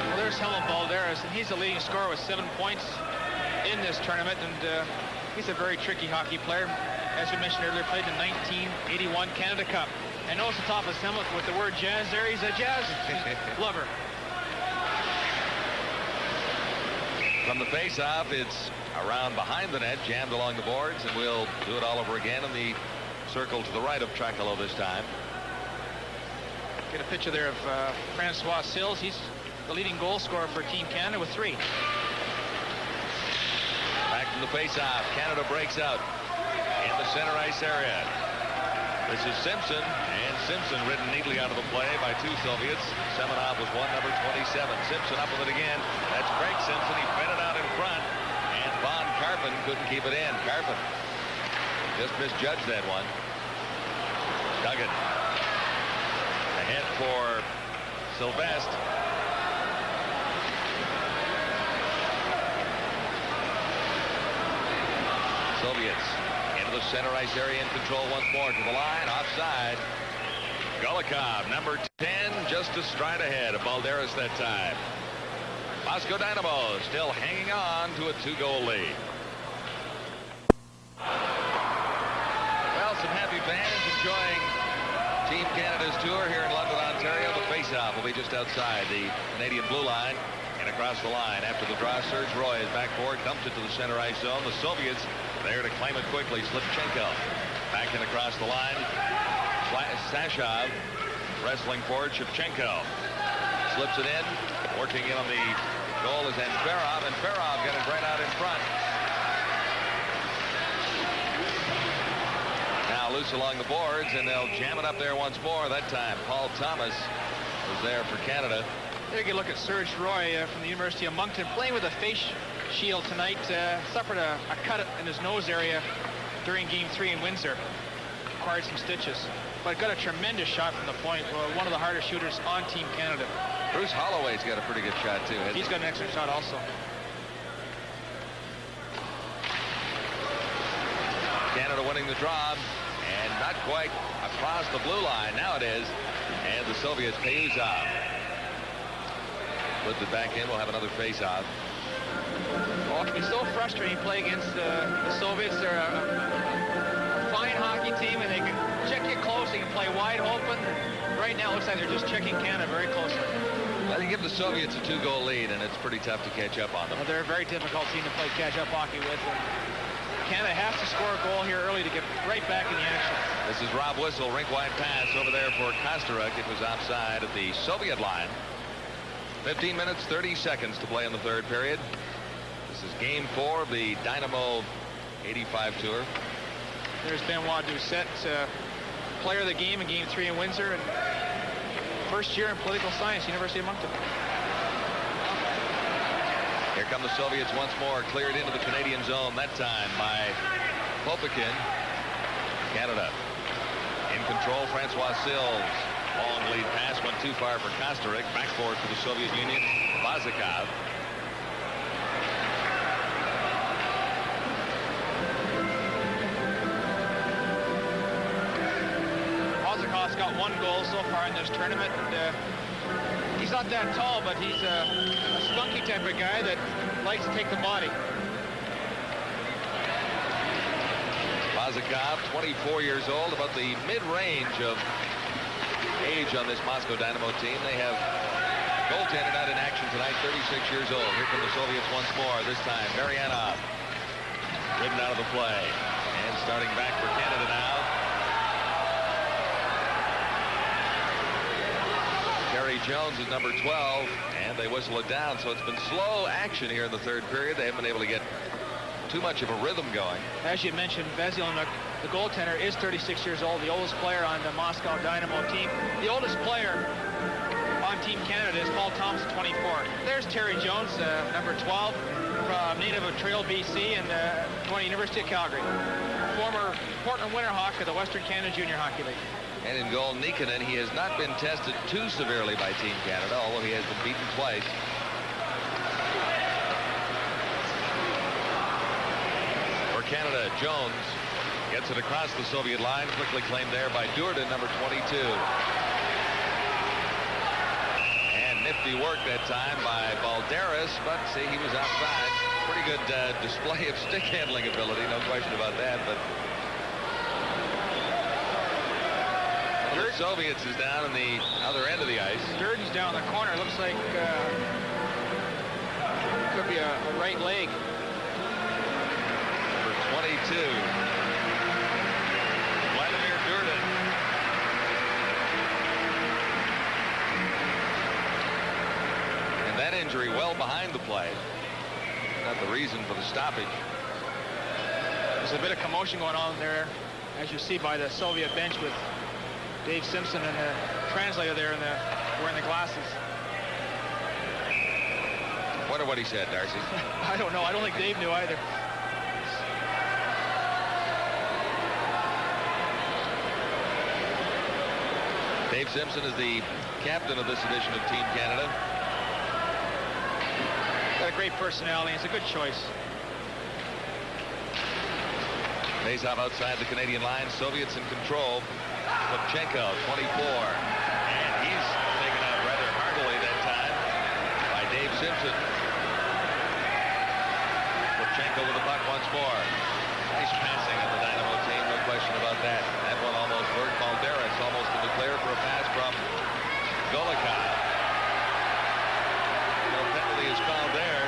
Well, there's Helen Balderas, and he's the leading scorer with 7 points in this tournament, and he's a very tricky hockey player. As we mentioned earlier, played the 1981 Canada Cup. And notice the top of his helmet with the word jazz there. He's a jazz lover. From the face-off, it's around behind the net, jammed along the boards, and we'll do it all over again in the circle to the right of Tracolo this time. Get a picture there of Francois Sills. He's the leading goal scorer for Team Canada with 3. Back from the face-off, Canada breaks out in the center ice area. This is Simpson, and Simpson ridden neatly out of the play by 2 Soviets. Semenov was one, number 27. Simpson up with it again. That's Craig Simpson. He fed it out in front, and Von Karpin couldn't keep it in. Karpin just misjudged that one. Duggan ahead for Sylvestre. Soviets into the center ice area in control once more. To the line, offside. Golikov, number 10, just a stride ahead of Balderas that time. Moscow Dynamo still hanging on to a 2-goal lead. Well, some happy fans enjoying Team Canada's tour here in London, Ontario. The face-off will be just outside the Canadian blue line. And across the line after the draw, Serge Roy is back forward, dumps it to the center ice zone. The Soviets there to claim it quickly. Slipchenko back in across the line. Sashov wrestling forward. Shevchenko slips it in. Working in on the goal is Anferov, and Ferov got it right out in front. Now loose along the boards, and they'll jam it up there once more. That time Paul Thomas was there for Canada. There you look at Serge Roy from the University of Moncton, playing with a face shield tonight. Suffered a cut in his nose area during Game 3 in Windsor. Required some stitches, but got a tremendous shot from the point. One of the hardest shooters on Team Canada. Bruce Holloway's got a pretty good shot too. He's got an excellent shot also. Canada winning the draw, and not quite across the blue line. Now it is, and the Soviets Payuzov puts it back in. We'll have another face-off. Oh, it can be so frustrating to play against the Soviets. They're a fine hockey team, and they can check you close they can play wide open. Right now, it looks like they're just checking Canada very closely. Well, they give the Soviets a 2-goal lead, and it's pretty tough to catch up on them. Well, they're a very difficult team to play catch-up hockey with. Canada has to score a goal here early to get right back in the action. This is Rob Whistle, rink-wide pass over there for Kostaruk. It was offside at the Soviet line. 15 minutes, 30 seconds to play in the third period. This is game 4 of the Dynamo 85 tour. There's Benoit Doucette, player of the game in game 3 in Windsor, and first year in political science, University of Moncton. Here come the Soviets once more, cleared into the Canadian zone, that time by Popikin. Canada in control, Francois Sills. Long lead pass went too far for Kostaruk. Back forward for the Soviet Union, Vazikov. Vazikov's got 1 goal so far in this tournament. And, he's not that tall, but he's a spunky type of guy that likes to take the body. Vazikov, 24 years old, about the mid-range of age on this Moscow Dynamo team. They have goaltender not in action tonight, 36 years old. Here come the Soviets once more. This time, Maryanov driven out of the play. And starting back for Canada now. Terry Jones is number 12, and they whistle it down. So it's been slow action here in the third period. They haven't been able to get too much of a rhythm going. As you mentioned, Veselnik, the goaltender, is 36 years old, the oldest player on the Moscow Dynamo team. The oldest player on Team Canada is Paul Thompson, 24. There's Terry Jones, number 12, native of Trail, BC, and 20, University of Calgary. Former Portland Winterhawk of the Western Canada Junior Hockey League. And in goal, Nikkanen. He has not been tested too severely by Team Canada, although he has been beaten twice. For Canada, Jones gets it across the Soviet line, quickly claimed there by Durden, number 22. And nifty work that time by Balderas, but see, he was outside. Pretty good display of stick handling ability, no question about that, but the Soviets is down on the other end of the ice. Durden's down the corner. Looks like could be a right leg. Number 22, Vladimir Durden. And that injury well behind the play. Not the reason for the stoppage. There's a bit of commotion going on there, as you see by the Soviet bench with Dave Simpson and the translator there wearing the glasses. Wonder what he said, Darcy. I don't know. I don't think Dave knew either. Dave Simpson is the captain of this edition of Team Canada. Got a great personality. It's a good choice. Face-off outside the Canadian line. Soviets in control. Kopchenko, 24. And he's taken out rather heartily that time by Dave Simpson. Kopchenko with the puck once more. Nice passing of the Dynamo team, no question about that. That one almost worked. Balderas almost in the clear for a pass from Golikov. No penalty is called there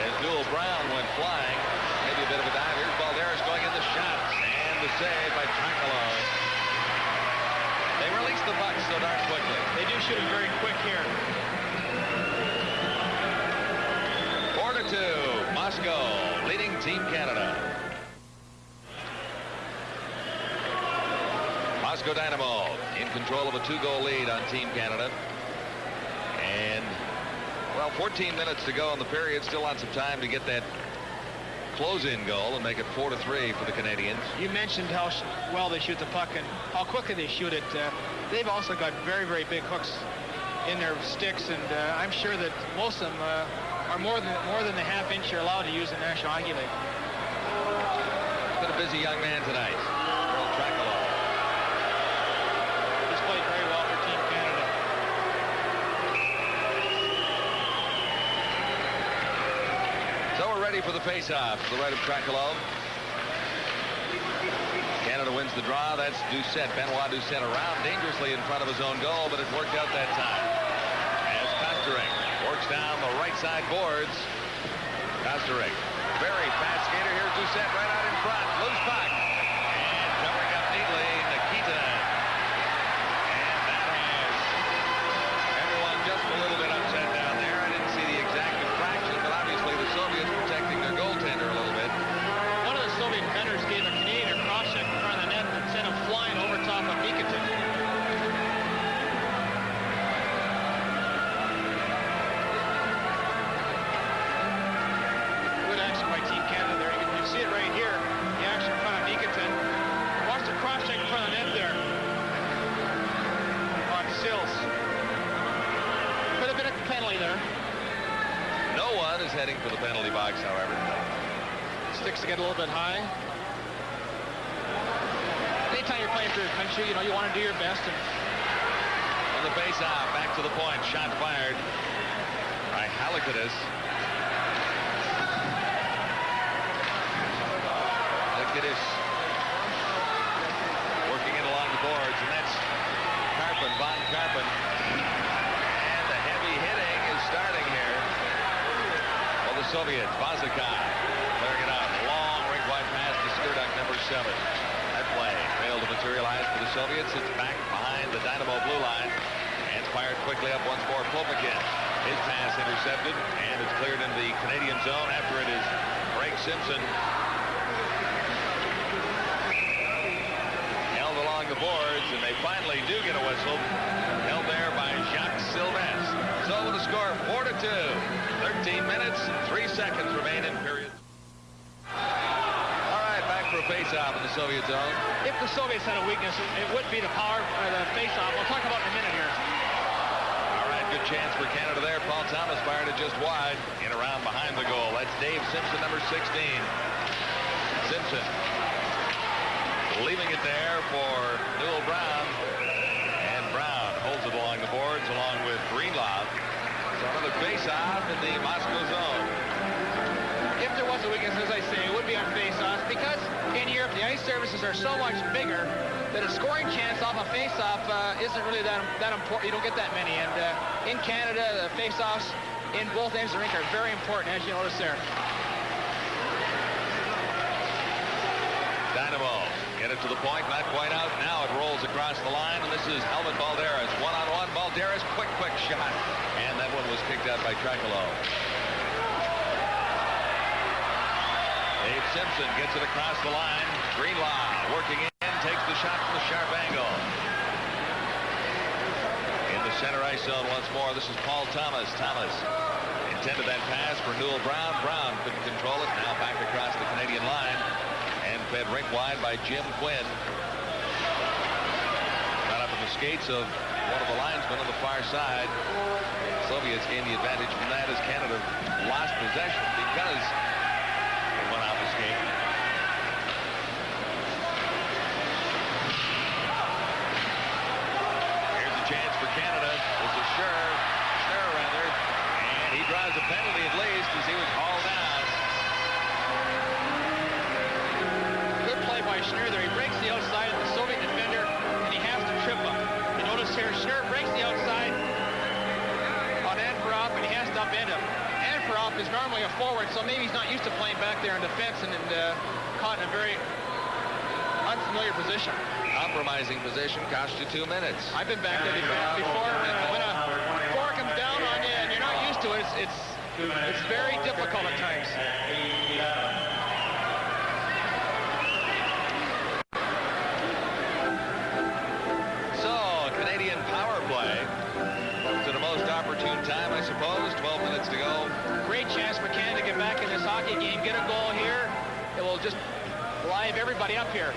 as Newell Brown went flying. Maybe a bit of a dive. Here's Balderas going in the shots. And the save by Trankalo. They release the puck so darn quickly. They do shoot it very quick here. 4-2, Moscow leading Team Canada. Moscow Dynamo in control of a 2-goal lead on Team Canada. And, well, 14 minutes to go in the period. Still lots of time to get that close-in goal and make it 4-3 for the Canadians. You mentioned how well they shoot the puck and how quickly they shoot it. They've also got very, very big hooks in their sticks, and I'm sure that most of them are more than the half-inch you're allowed to use in the National Hockey League. Been a busy young man tonight. Earl Trankalo. He's played very well for Team Canada. So we're ready for the face-off to the right of Trankalo. Canada wins the draw. That's Doucette. Benoit Doucette around dangerously in front of his own goal, but it worked out that time. As Kosterek works down the right side boards. Kosterek, very fast skater. Here's Doucette right out in front. Loose puck. And covering up neatly, Nikita. And that has everyone just a little bit upset down there. I didn't see the exact infraction, but obviously the Soviets protecting their goaltender a little bit. One of the Soviet defenders gave a Canadian a cross-check in front of the net and sent him flying over top of Nikitin. Good action by Team Canada there. You can see it right here. The action in front of Nikitin. Watch the cross-check in front of the net there. On Sills. Could have been a penalty there. No one is heading for the penalty box, however. Sticks to get a little bit high. Anytime you're playing for your country, you know, you want to do your best. And on the face-off, back to the point. Shot fired by Halakidis. Halakidis working it along the boards, and that's Karpin, Von Karpin. And the heavy hitting is starting here. Well, the Soviets, Vazakai, clearing it out. Long rink-wide pass to Skurduk, number 7. That play failed to materialize for the Soviets. It's back behind the Dynamo blue line. And it's fired quickly up once more. Popakin. His pass intercepted. And it's cleared into the Canadian zone after it is Greg Simpson. Held along the boards, and they finally do get a whistle. Held there by Jacques Sylvestre. So with the score 4-2. 13 minutes, 3 seconds remain in period. All right, back for a face-off in the Soviet zone. if the Soviets had a weakness, it would be the power, the face-off. We'll talk about it in a minute here. All right, good chance for Canada there. Paul Thomas fired it just wide. In around behind the goal. That's Dave Simpson, number 16. Simpson leaving it there for Newell Brown. And Brown holds it along the boards along with Greenlaw. So another face-off in the Moscow zone. If there was a weakness, as I say, it would be on face-offs, because in Europe the ice surfaces are so much bigger that a scoring chance off a face-off isn't really that important. You don't get that many. And in Canada, the face-offs in both ends of the rink are very important, as you notice there. Dynamo get it to the point, not quite out. Now it rolls across the line, and this is Helmut Balderas. One-on-one, Balderas, quick shot. And that one was kicked out by Trekalo. Dave Simpson gets it across the line. Greenlaw working in, takes the shot from the sharp angle. In the center ice zone once more, this is Paul Thomas. Thomas intended that pass for Newell Brown. Brown couldn't control it. Now back across the Canadian line. And fed rink wide by Jim Quinn. Got up in the skates of one of the linesmen on the far side. Soviets gained the advantage from that as Canada lost possession because it went off the skate. Here's a chance for Canada. This is Schnurr rather. And he draws a penalty at least as he was hauled down. By Schnurr there. He breaks the outside of the Soviet defender, and he has to trip him. You notice here, Schnurr breaks the outside on Anfarov, and he has to upend him. Anfarov is normally a forward, so maybe he's not used to playing back there in defense and caught in a very unfamiliar position. Compromising position cost you 2 minutes. I've been back there before. When a forward comes down on you and you're not used to it, it's very difficult at times. Opportune time, I suppose. 12 minutes to go. Great chance for Canada to get back in this hockey game, get a goal here. It will just live everybody up here.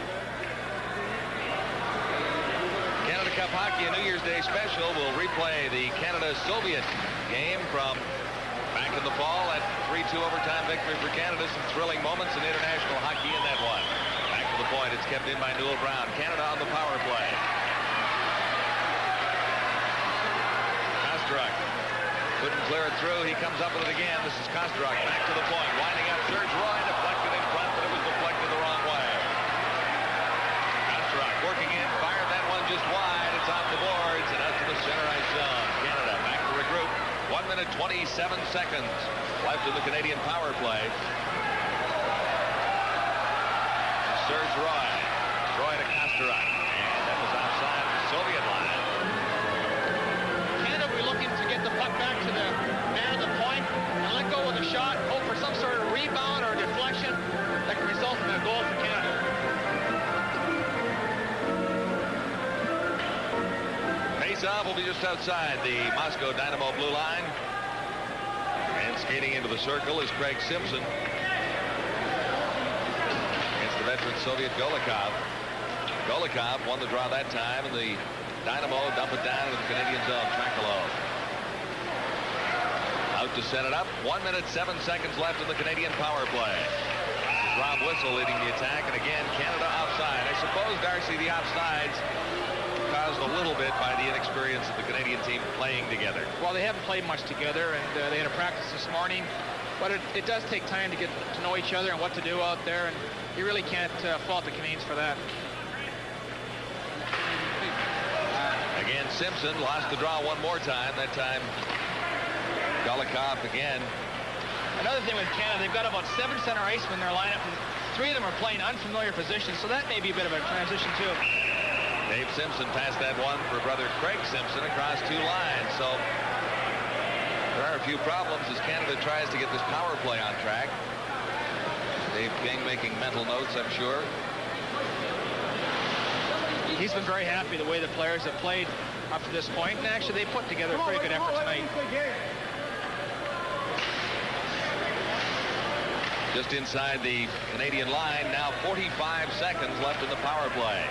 Canada Cup Hockey, a New Year's Day special. Will replay the Canada-Soviet game from back in the fall. That 3-2 overtime victory for Canada. Some thrilling moments in international hockey in that one. Back to the point. It's kept in by Newell Brown. Canada on the power play. Kosteruk couldn't clear it through. He comes up with it again. This is Kosteruk back to the point, winding up Serge Roy, deflected in front, but it was deflected the wrong way. Kosteruk 27 seconds left in the Canadian power play. Serge Roy. Roy to Kosteruk. And that was outside the Soviet line. Canada will be looking to get the puck back to the man at the point and let go with a shot, hope for some sort of rebound or deflection that can result in a goal for Canada. Face-off will be just outside the Moscow Dynamo blue line. And skating into the circle is Craig Simpson. Against the veteran Soviet Golikov. Golikov won the draw that time, and the Dynamo dump it down into the Canadian zone. Trakalo out to set it up. 1 minute, 7 seconds left in the Canadian power play. Rob Whistle leading the attack, and again, Canada offside. I suppose, Darcy, the offsides caused a little bit by the inexperience of the Canadian team playing together. Well, they haven't played much together, and they had a practice this morning. But it does take time to get to know each other and what to do out there, and you really can't fault the Canadians for that. Again, Simpson lost the draw one more time. That time, Golikov again. Another thing with Canada, they've got about 7 center icemen in their lineup, and 3 of them are playing unfamiliar positions, so that may be a bit of a transition, too. Dave Simpson passed that one for brother Craig Simpson across 2 lines, so there are a few problems as Canada tries to get this power play on track. Dave King making mental notes, I'm sure. He's been very happy the way the players have played up to this point, and actually they put together a pretty good effort tonight. Just inside the Canadian line, now 45 seconds left in the power play.